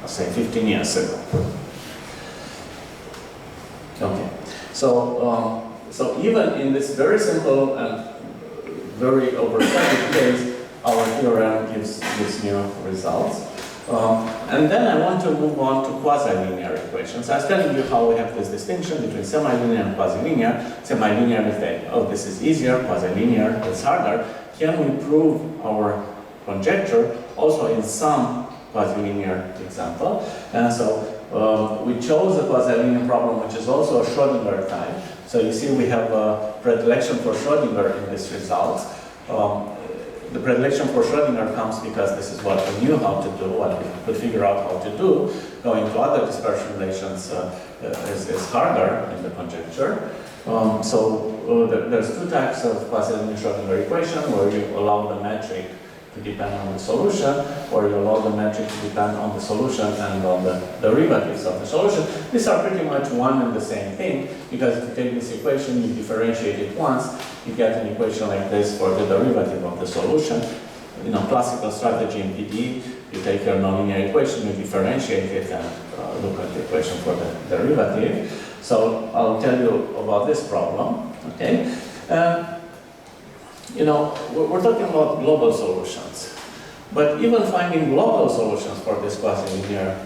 I'll say, 15 years ago. Okay, so even in this very simple and very overstudied case, our theorem gives new results. And then I want to move on to quasi-linear equations. I was telling you how we have this distinction between semi-linear and quasi-linear. Semi-linear, we say, oh, this is easier. Quasi-linear, it's harder. Can we prove our conjecture also in some quasi-linear example? And so we chose a quasi-linear problem, which is also a Schrödinger type. So you see we have a predilection for Schrödinger in this result. The predilection for Schrödinger comes because this is what we knew how to do, what we could figure out how to do. Going to other dispersion relations is harder in the conjecture. There's two types of quasi-linear Schrödinger equation, where you allow the metric to depend on the solution, or you allow the metric to depend on the solution and on the derivatives of the solution. These are pretty much one and the same thing, because if you take this equation, you differentiate it once, you get an equation like this for the derivative of the solution. You know, classical strategy in PD, you take your nonlinear equation, you differentiate it, and look at the equation for the derivative. So I'll tell you about this problem, okay? You know, we're talking about global solutions, but even finding global solutions for these quasi-linear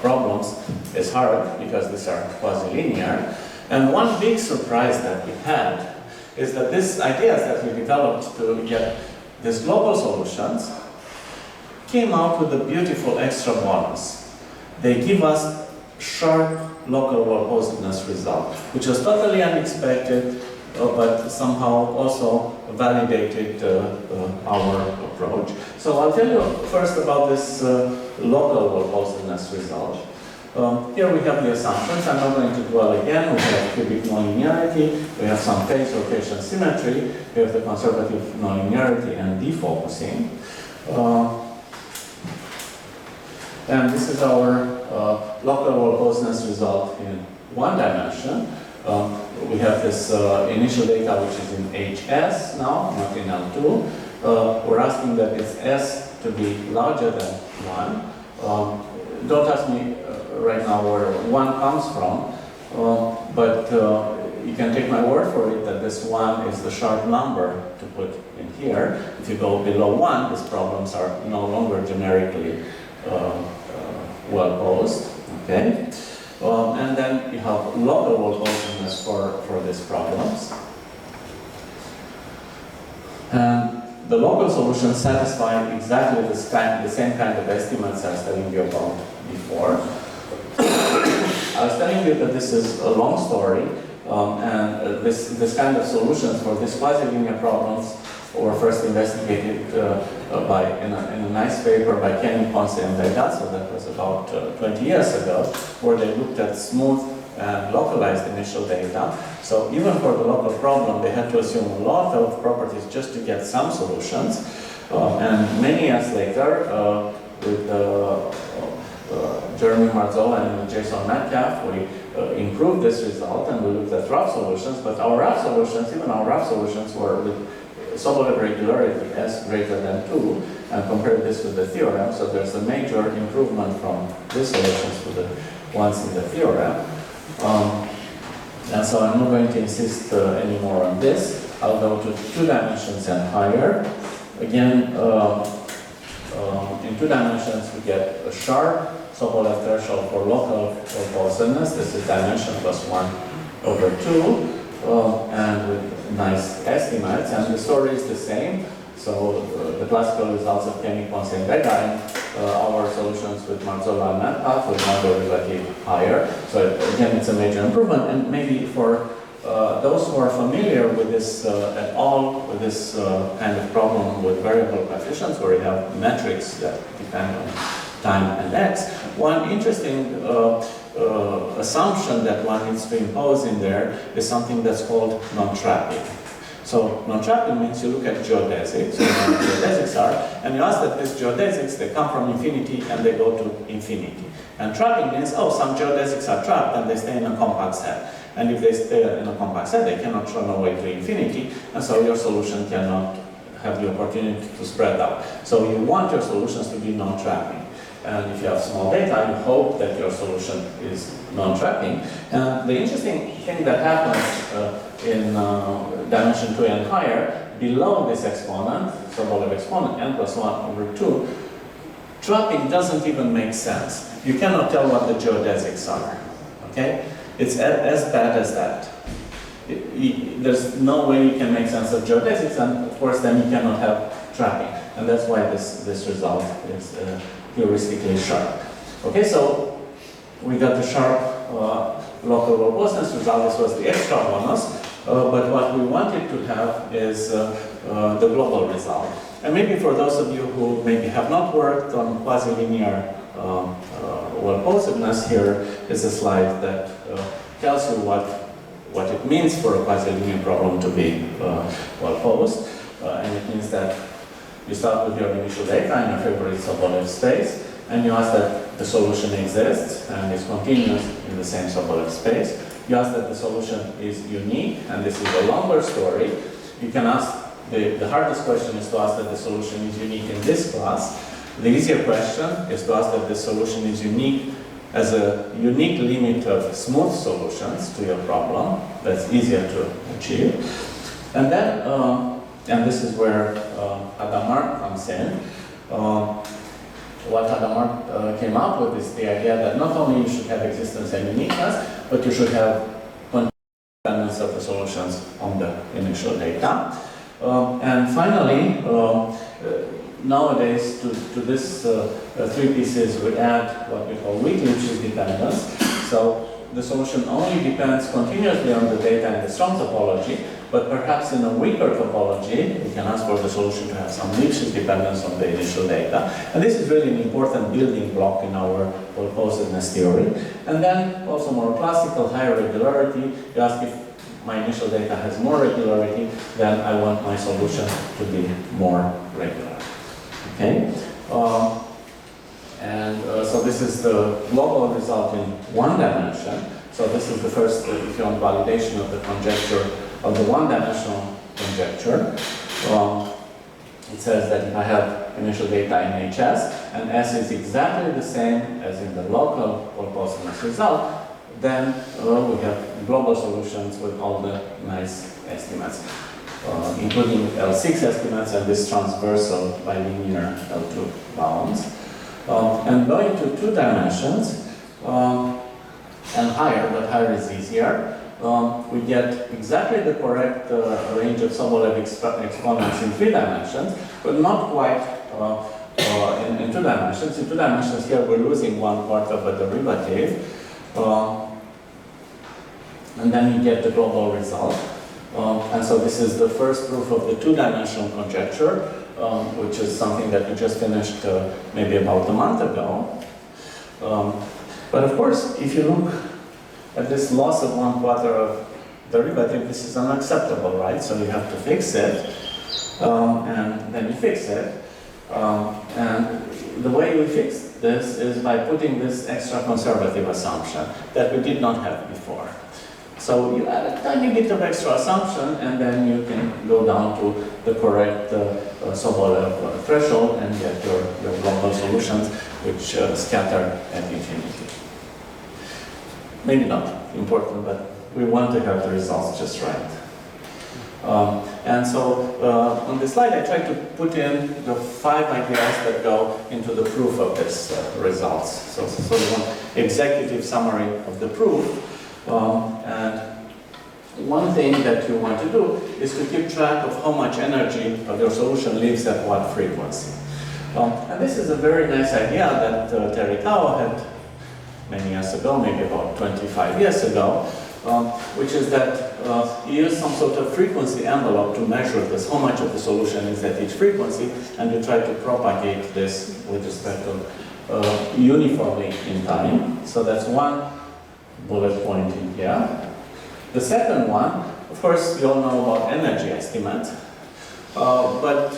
problems is hard because these are quasi-linear. And one big surprise that we had is that these ideas that we developed to get these global solutions came out with a beautiful extra bonus. They give us sharp local well-posedness result, which was totally unexpected. but somehow also validated our approach. So I'll tell you first about this local well-posedness result. Here we have the assumptions. I'm not going to dwell again. We have cubic nonlinearity, we have some phase rotation symmetry, we have the conservative nonlinearity and defocusing. And this is our local well-posedness result in one dimension. We have this initial data which is in HS now, not in L2. We're asking that it's S to be larger than 1. Don't ask me right now where 1 comes from, but you can take my word for it that this 1 is the sharp number to put in here. If you go below 1, these problems are no longer generically well posed. Okay? And then you have local well-posedness for these problems. And the local solutions satisfy exactly the same kind of estimates I was telling you about before. I was telling you that this is a long story, and this kind of solutions for these quasi-linear problems were first investigated in a nice paper by Kenny, Ponce, and Vega, so that was about 20 years ago, where they looked at smooth and localized initial data. So even for the local problem, they had to assume a lot of properties just to get some solutions. And many years later, with Jeremy Marzola and Jason Metcalf, we improved this result and we looked at rough solutions, but our rough solutions, even our rough solutions were with Sobolev regularity S greater than 2, and compared this with the theorem, so there's a major improvement from these solutions to the ones in the theorem. And so I'm not going to insist anymore on this. I'll go to 2 dimensions and higher. Again, in 2 dimensions we get a sharp Sobolev threshold for local well-posedness. This is dimension plus 1 over 2. And with nice estimates, and the story is the same. So the classical results of Kenny, Ponce, and Vega, and our solutions with Marzola and Metcalf with one derivative higher. So again, it's a major improvement, and maybe for those who are familiar with this at all, with this kind of problem with variable coefficients, where you have metrics that depend on time and x, one interesting assumption that one needs to impose in there is something that's called non-trapping. So non-trapping means you look at geodesics, you know what geodesics are, and you ask that these geodesics, they come from infinity and they go to infinity. And trapping means, oh, some geodesics are trapped and they stay in a compact set. And if they stay in a compact set, they cannot run away to infinity, and so your solution cannot have the opportunity to spread out. So you want your solutions to be non-trapping. And if you have small data, you hope that your solution is non-trapping. And the interesting thing that happens in dimension 2 and higher, below this exponent, Sobolev exponent, n plus 1 over 2, trapping doesn't even make sense. You cannot tell what the geodesics are, okay? It's as bad as that. There's no way you can make sense of geodesics, and of course then you cannot have trapping. And that's why this result is heuristically sharp. Okay, so we got the sharp local well-posedness result. This was the extra bonus, but what we wanted to have is the global result. And maybe for those of you who maybe have not worked on quasi-linear well-posedness, here is a slide that tells you what it means for a quasi-linear problem to be well-posed. And it means that you start with your initial data in your favorite Sobolev space, and you ask that the solution exists and is continuous in the same Sobolev space. You ask that the solution is unique, and this is a longer story. You can ask, the hardest question is to ask that the solution is unique in this class. The easier question is to ask that the solution is unique as a unique limit of smooth solutions to your problem. That's easier to achieve. And then, and this is where Hadamard comes in. What Hadamard came up with is the idea that not only you should have existence and uniqueness, but you should have independence of the solutions on the initial data. And finally, nowadays to this 3 pieces we add what we call weak Lipschitz dependence. So the solution only depends continuously on the data in the strong topology, but perhaps in a weaker topology, we can ask for the solution to have some Lipschitz dependence on the initial data. And this is really an important building block in our well-posedness theory. And then also more classical, higher regularity. You ask if my initial data has more regularity, then I want my solution to be more regular. Okay? So this is the global result in one dimension. So this is the first, if you want, validation of the conjecture of the one-dimensional conjecture. It says that if I have initial data in HS and S is exactly the same as in the local well-posedness result, then we have global solutions with all the nice estimates, including L6 estimates and this transversal bilinear L2 bounds. And going to 2 dimensions, and higher, but higher is easier, we get exactly the correct range of Sobolev exponents in 3 dimensions, but not quite in 2 dimensions. In 2 dimensions here we're losing 1/4 of a derivative, and then you get the global result. And so this is the first proof of the 2-dimensional conjecture, which is something that we just finished maybe about a month ago. But of course, if you look at this loss of 1/4 of derivative, this is unacceptable, right? So you have to fix it, and then you fix it. And the way we fix this is by putting this extra conservative assumption that we did not have before. So you add a tiny bit of extra assumption, and then you can go down to the correct Sobolev threshold and get your global solutions, which scatter at infinity. Maybe not important, but we want to have the results just right. And so on this slide, I tried to put in the 5 ideas that go into the proof of this results. So sort of an executive summary of the proof. And one thing that you want to do is to keep track of how much energy of your solution lives at what frequency. And this is a very nice idea that Terry Tao had many years ago, maybe about 25 years ago, which is that you use some sort of frequency envelope to measure this, how much of the solution is at each frequency, and you try to propagate this with respect to uniformly in time. So that's one bullet point in here. The second one, of course, you all know about energy estimate, but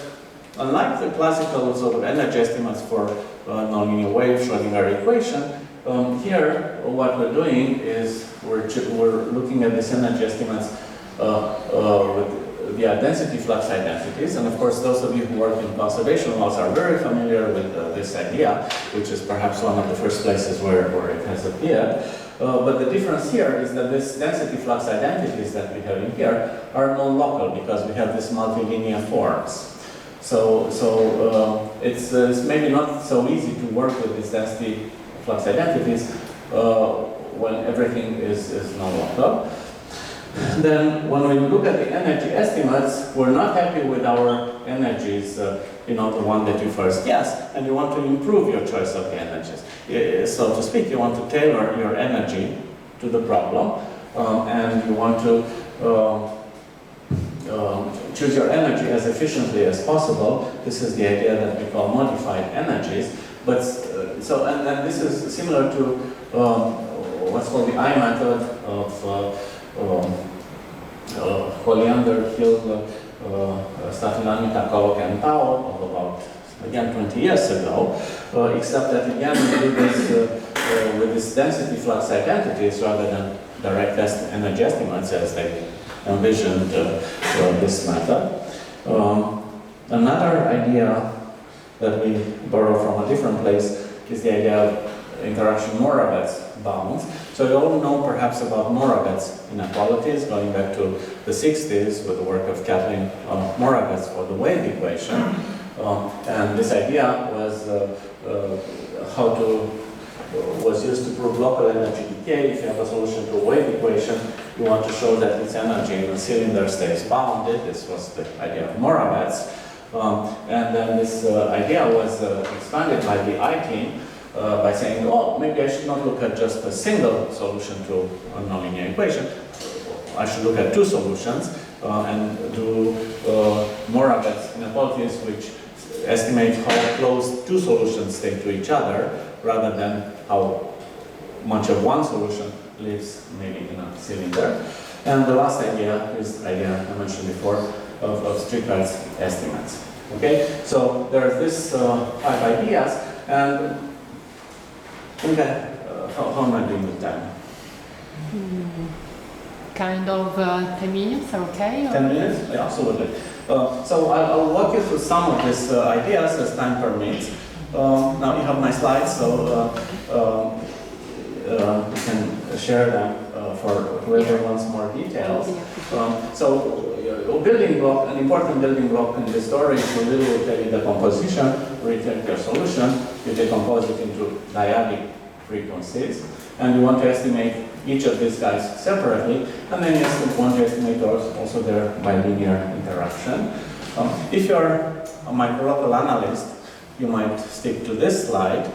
unlike the classical sort of energy estimates for nonlinear wave Schrödinger equation, here what we're doing is we're looking at these energy estimates via density flux identities, and of course those of you who work in conservation laws are very familiar with this idea, which is perhaps one of the first places where it has appeared. But the difference here is that this density flux identities that we have in here are non-local because we have these multilinear forms. So it's maybe not so easy to work with these density flux identities when everything is non-local. Then when we look at the energy estimates, we're not happy with our energies, the one that you first guessed, and you want to improve your choice of the energies. So to speak, you want to tailor your energy to the problem, and you want to choose your energy as efficiently as possible. This is the idea that we call modified energies. But and then this is similar to what's called the I method of Colliander, Hill, Statilanica, Colloquia, and Tao of about, again, 20 years ago, except that again we do this with this density flux identities rather than direct energy estimates as they envisioned this method. Another idea that we borrow from a different place is the idea of interaction Moravec's bounds. So you all know perhaps about Moravec's inequalities, going back to the 60s with the work of Kathleen Moravec for the wave equation. And this idea was was used to prove local energy decay. If you have a solution to a wave equation, you want to show that its energy in the cylinder stays bounded. This was the idea of Moravec. And then this idea was expanded by the I team by saying, oh, maybe I should not look at just a single solution to a nonlinear equation. I should look at 2 solutions. and do more rabbit inequalities, which estimate how close two solutions stay to each other, rather than how much of one solution lives maybe in a cylinder. And the last idea is the idea I mentioned before of streetwise estimates. Okay, so there are these 5 ideas, and okay, how am I doing with time? Kind of 10 minutes, okay? 10 minutes? Yeah, absolutely. So I'll walk you through some of these ideas as time permits. Now you have my slides, so you can share them for whoever wants more details. Building block, an important building block in this story is to really tell you the composition, retake your solution, you decompose it into dyadic frequencies, and you want to estimate each of these guys separately, and then you want to estimate also their bilinear interaction. If you're a microlocal analyst, you might stick to this slide,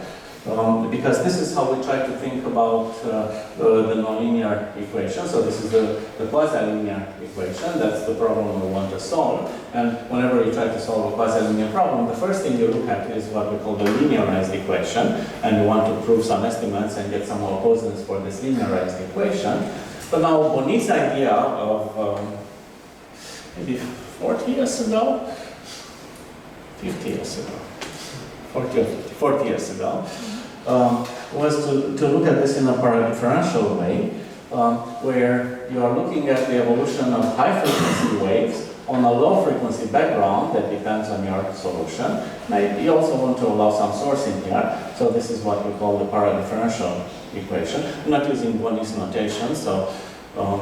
because this is how we try to think about the nonlinear equation. So this is the quasi-linear equation. That's the problem we want to solve. And whenever you try to solve a quasi-linear problem, the first thing you look at is what we call the linearized equation. And you want to prove some estimates and get some well-posedness for this linearized equation. But now Boni's idea of maybe 40 years ago, 50 years ago, 40 years ago, was to look at this in a paradifferential way, where you are looking at the evolution of high-frequency waves on a low-frequency background that depends on your solution. Now, you also want to allow some source in here, so this is what we call the paradifferential equation. I'm not using Boni's notation, so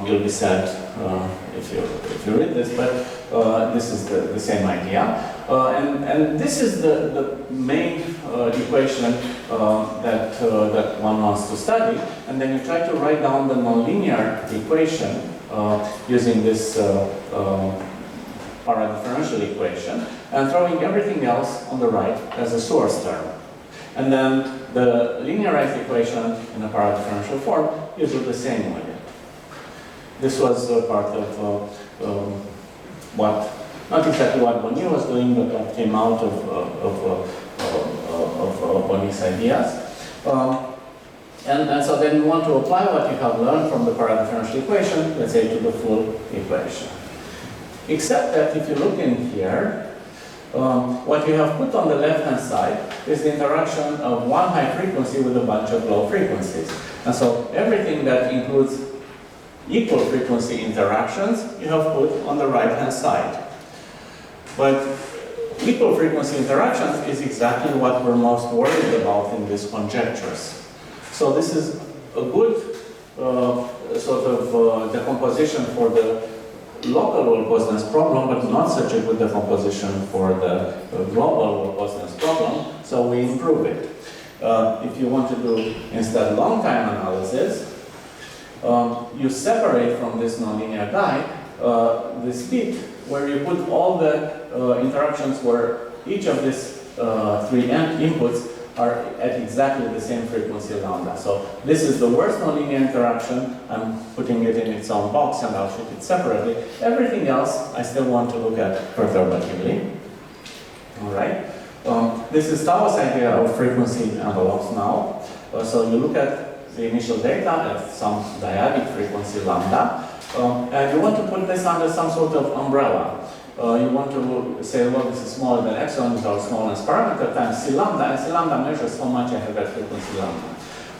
you'll be sad if you read this, but this is the same idea. And this is the main equation that one wants to study. And then you try to write down the nonlinear equation using this paradifferential equation, and throwing everything else on the right as a source term. And then the linearized equation in a paradifferential form, you do the same with it. This was part of what, not exactly what Boni was doing, but what came out of Boni's ideas. And so then you want to apply what you have learned from the paradifferential equation, let's say, to the full equation. Except that if you look in here, what you have put on the left-hand side is the interaction of one high frequency with a bunch of low frequencies. And so everything that includes equal frequency interactions you have put on the right-hand side. But equal frequency interactions is exactly what we're most worried about in these conjectures. So this is a good sort of decomposition for the local well-posedness problem, but not such a good decomposition for the global well-posedness problem, so we improve it. If you want to do instead long-time analysis, you separate from this nonlinear guy this bit where you put all the interactions where each of these 3 inputs are at exactly the same frequency lambda. So this is the worst nonlinear interaction. I'm putting it in its own box and I'll treat it separately. Everything else I still want to look at perturbatively. All right. This is Tao's idea of frequency envelopes now. So you look at the initial data at some dyadic frequency lambda, and you want to put this under some sort of umbrella. You want to say, well, this is smaller than epsilon, is our smallest parameter times C lambda, and C lambda measures how much I have at frequency lambda.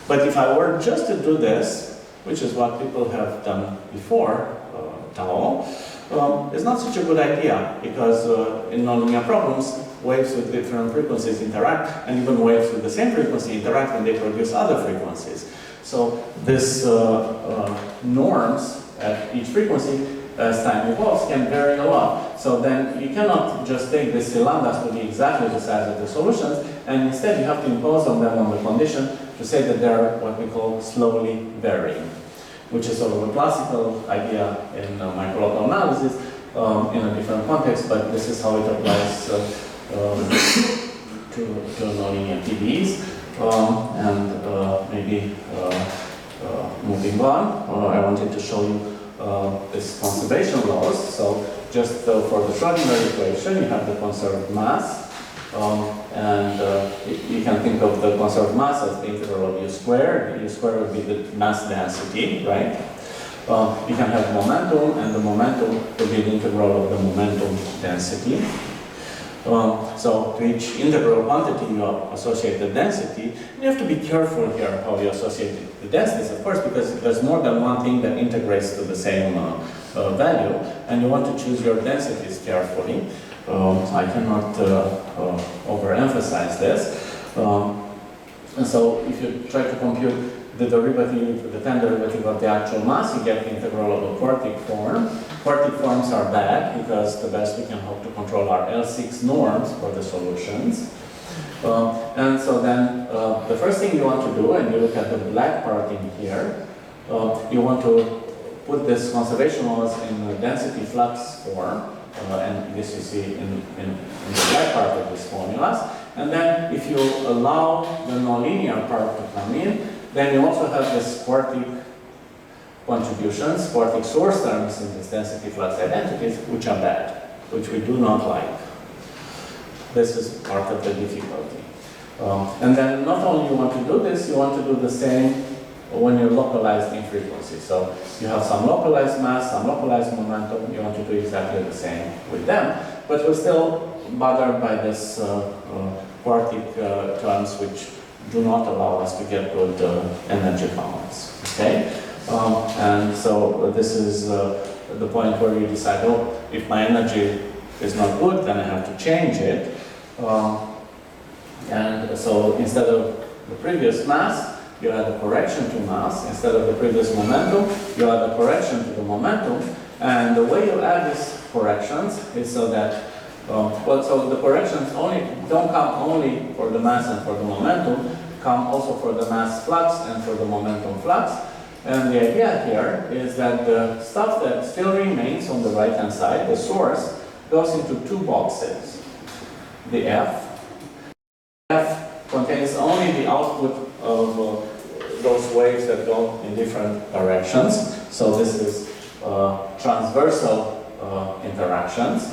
But if I were just to do this, which is what people have done before Tao, it's not such a good idea, because in nonlinear problems, waves with different frequencies interact, and even waves with the same frequency interact and they produce other frequencies. So this norms at each frequency as time evolves can vary a lot. So then you cannot just take the C lambdas to be exactly the size of the solutions, and instead you have to impose on them on the condition to say that they are what we call slowly varying, which is sort of a classical idea in microlocal analysis in a different context, but this is how it applies to nonlinear PDEs. And maybe moving on, I wanted to show you this conservation laws. So just for the Schrödinger equation, you have the conserved mass. You can think of the conserved mass as the integral of u squared. U squared would be the mass density, right? You can have momentum, and the momentum would be the integral of the momentum density. So to each integral quantity you associate the density. You have to be careful here how you associate the densities, of course, because there's more than one thing that integrates to the same value, and you want to choose your densities carefully. I cannot overemphasize this. And so if you try to compute the derivative, the time derivative of the actual mass, you get the integral of a quartic form. Quartic forms are bad because the best we can hope to control are L6 norms for the solutions. And so then the first thing you want to do, and you look at the black part in here, you want to put this conservation laws in a density flux form. And this you see in the black part of these formulas. And then if you allow the nonlinear part to come in, then you also have this quartic contributions, quartic source terms in this density flux identities, which are bad, which we do not like. This is part of the difficulty. And then not only you want to do this, you want to do the same when you're localized in frequency. So you have some localized mass, some localized momentum, you want to do exactly the same with them, but we're still bothered by this quartic terms which do not allow us to get good energy balance, okay? And so this is the point where you decide, oh, if my energy is not good, then I have to change it. And so instead of the previous mass, you add a correction to mass. Instead of the previous momentum, you add a correction to the momentum. And the way you add these corrections is so that, so the corrections don't come only for the mass and for the momentum, come also for the mass flux and for the momentum flux. And the idea here is that the stuff that still remains on the right-hand side, the source, goes into two boxes. The F contains only the output of those waves that go in different directions. So this is transversal interactions.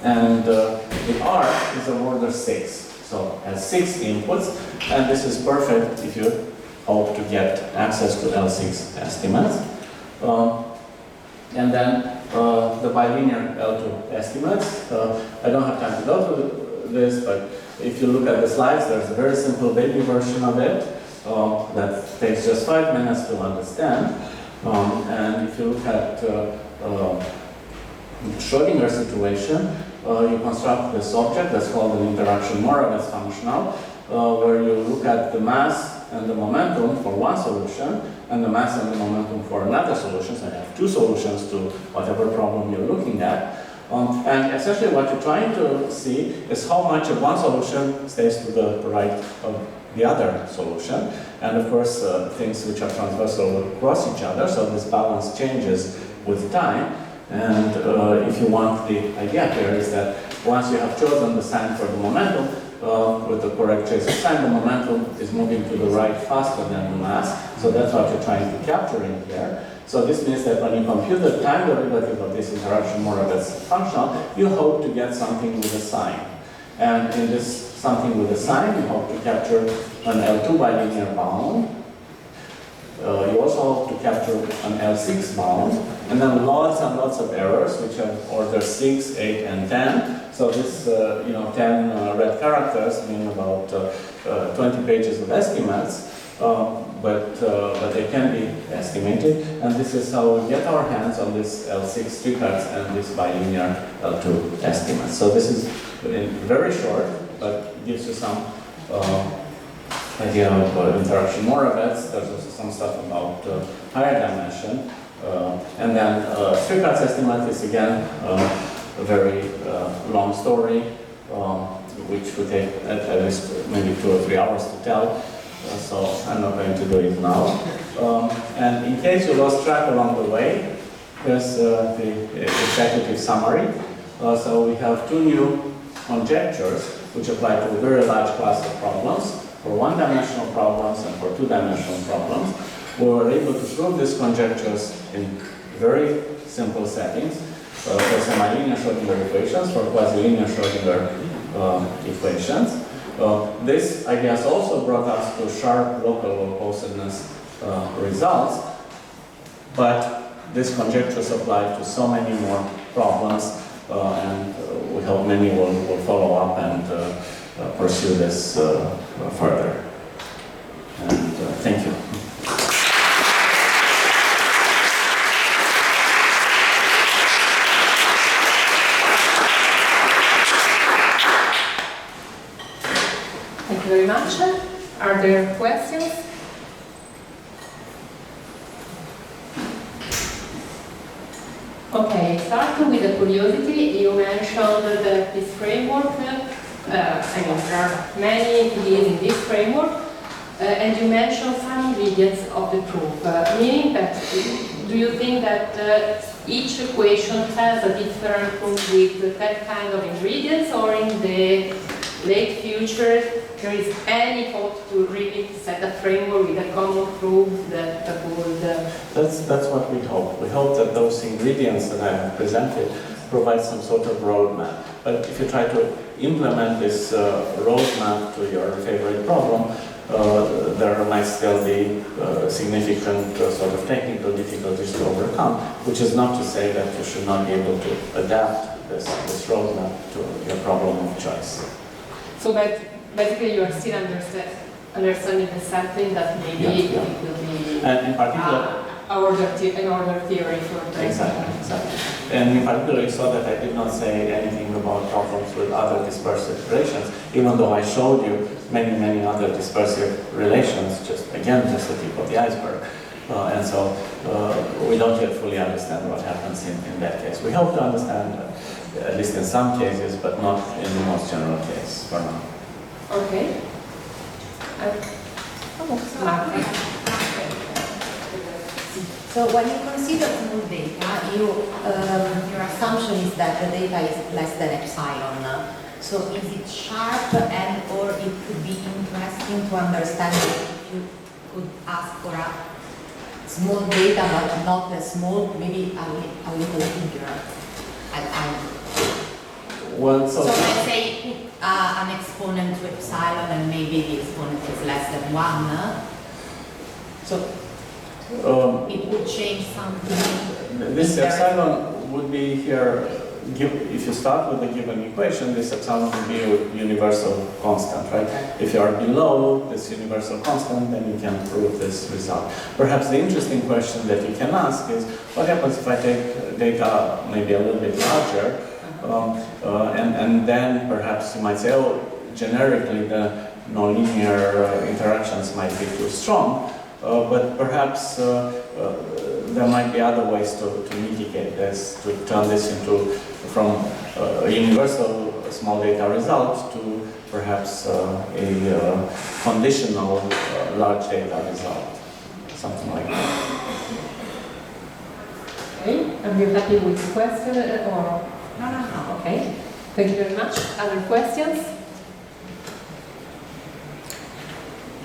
And the R is of order 6. So it has 6 inputs, and this is perfect if you hope to get access to L6 estimates. And then the bilinear L2 estimates. I don't have time to go through this, but if you look at the slides, there's a very simple baby version of it that takes just 5 minutes to understand. And if you look at the Schrödinger situation, you construct this object that's called an interaction Moravec functional, where you look at the mass and the momentum for one solution, and the mass and the momentum for another solution. So you have two solutions to whatever problem you're looking at. And essentially what you're trying to see is how much of one solution stays to the right of the other solution. And of course, things which are transversal will cross each other, so this balance changes with time. And if you want, the idea here is that once you have chosen the sign for the momentum, with the correct choice of sign, the momentum is moving to the right faster than the mass. So that's what you're trying to capture in here. So this means that when you compute the time derivative of this interaction Moravec functional, you hope to get something with a sign. And in this something with a sign, you hope to capture an L2 bilinear bound. You also hope to capture an L6 bound, and then lots and lots of errors, which are order 6, 8, and 10. So this, 10 red characters mean about 20 pages of estimates, but they can be estimated. And this is how we get our hands on this L6 triplets and this bilinear L2 estimates. So this is very short, but gives you some idea of interaction Moravec. There's also some stuff about higher dimension. And then triplets estimate is again a very long story, which would take at least maybe 2 or 3 hours to tell. So I'm not going to do it now. And in case you lost track along the way, here's the executive summary. So we have 2 new conjectures which apply to a very large class of problems, for 1-dimensional problems and for 2-dimensional problems. We were able to prove these conjectures in very simple settings for semi-linear Schrodinger equations, for quasi-linear Schrodinger equations. This, I guess, also brought us to sharp local well-posedness results, but these conjectures apply to so many more problems, and we hope many will follow up and pursue this further. And thank you. Thank you very much. Are there questions? Okay, starting with the curiosity, you mentioned that this framework, there are many ideas in this framework, and you mentioned some ingredients of the proof, meaning that, do you think that each equation has a different proof with that kind of ingredients, or in the late future there is any thought to really set a framework with a common proof that would... That's what we hope. We hope that those ingredients that I have presented provide some sort of roadmap. But if you try to implement this roadmap to your favorite problem, there might still be significant sort of technical difficulties to overcome, which is not to say that you should not be able to adapt this roadmap to your problem of choice. So that basically you are still understanding the setting that maybe it will be and in particular, an order theory for the Exactly. And in particular, you saw that I did not say anything about problems with other dispersive relations, even though I showed you many other dispersive relations, just the tip of the iceberg. And so we don't yet fully understand what happens in that case. We hope to understand, at least in some cases, but not in the most general case for now. Okay. So when you consider small data, your assumption is that the data is less than epsilon. So is it sharp, and or it could be interesting to understand if you could ask for a small data but not as small, maybe a little bigger? Well, so let's say put an exponent to epsilon and maybe the exponent is less than 1. So it would change something. This epsilon would be here, if you start with a given equation, this epsilon would be a universal constant, right? If you are below this universal constant, then you can prove this result. Perhaps the interesting question that you can ask is, what happens if I take data maybe a little bit larger, and then perhaps you might say, oh, generically the nonlinear interactions might be too strong, but perhaps there might be other ways to mitigate this, to turn this from a universal small data result to perhaps a conditional large data result, something like that. Okay, are you happy with the question or? No. Okay, thank you very much. Other questions?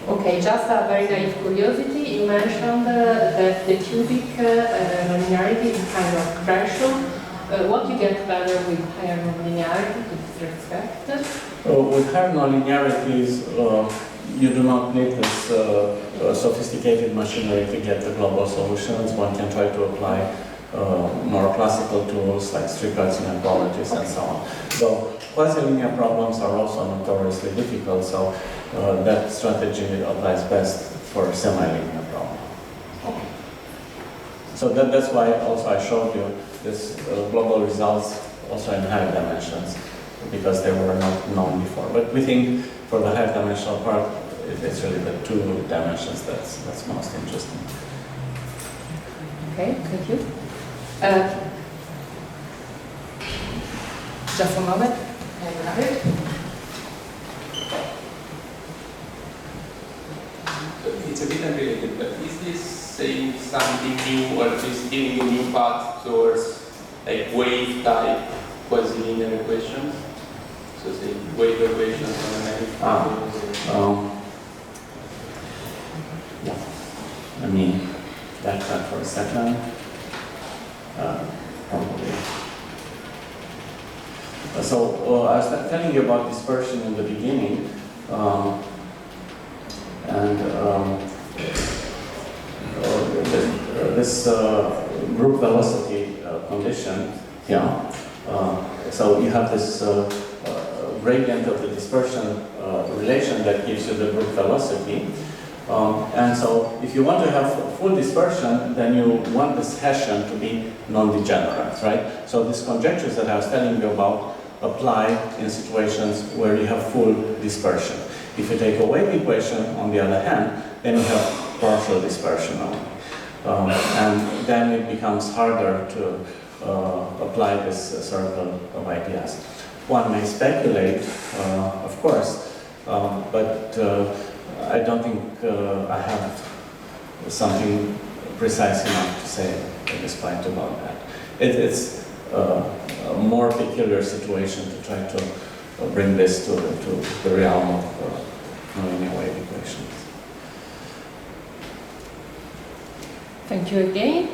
Okay, just a very naive curiosity. You mentioned that the cubic nonlinearity is kind of threshold. What you get better with higher nonlinearity to this respect? With higher nonlinearities, you do not need this sophisticated machinery to get the global solutions. One can try to apply more classical tools like strict inequalities and so on. So quasi-linear problems are also notoriously difficult, so that strategy applies best for semi-linear problems. Okay. So that's why also I showed you this global results also in higher dimensions, because they were not known before. But we think for the higher dimensional part, it's really the 2 dimensions that's most interesting. Okay, thank you. Just a moment. It's a bit unrelated, but is this saying something new, or at least giving a new path towards like wave type quasi-linear equations? So say wave equations on a manifold. Yeah. Let me backtrack for a second. Probably. So I was telling you about dispersion in the beginning, this group velocity condition. Yeah. So you have this gradient of the dispersion relation that gives you the group velocity. And so if you want to have full dispersion, then you want this Hessian to be non-degenerate, right? So these conjectures that I was telling you about apply in situations where you have full dispersion. If you take away the equation, on the other hand, then you have partial dispersion only. And then it becomes harder to apply this circle of ideas. One may speculate, of course, but I don't think I have something precise enough to say at this point about that. It's a more peculiar situation to try to bring this to the realm of knowing away equations. Thank you again.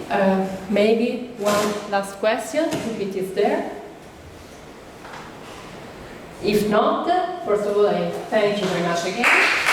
Maybe one last question, if it is there. If not, first of all, I thank you very much again.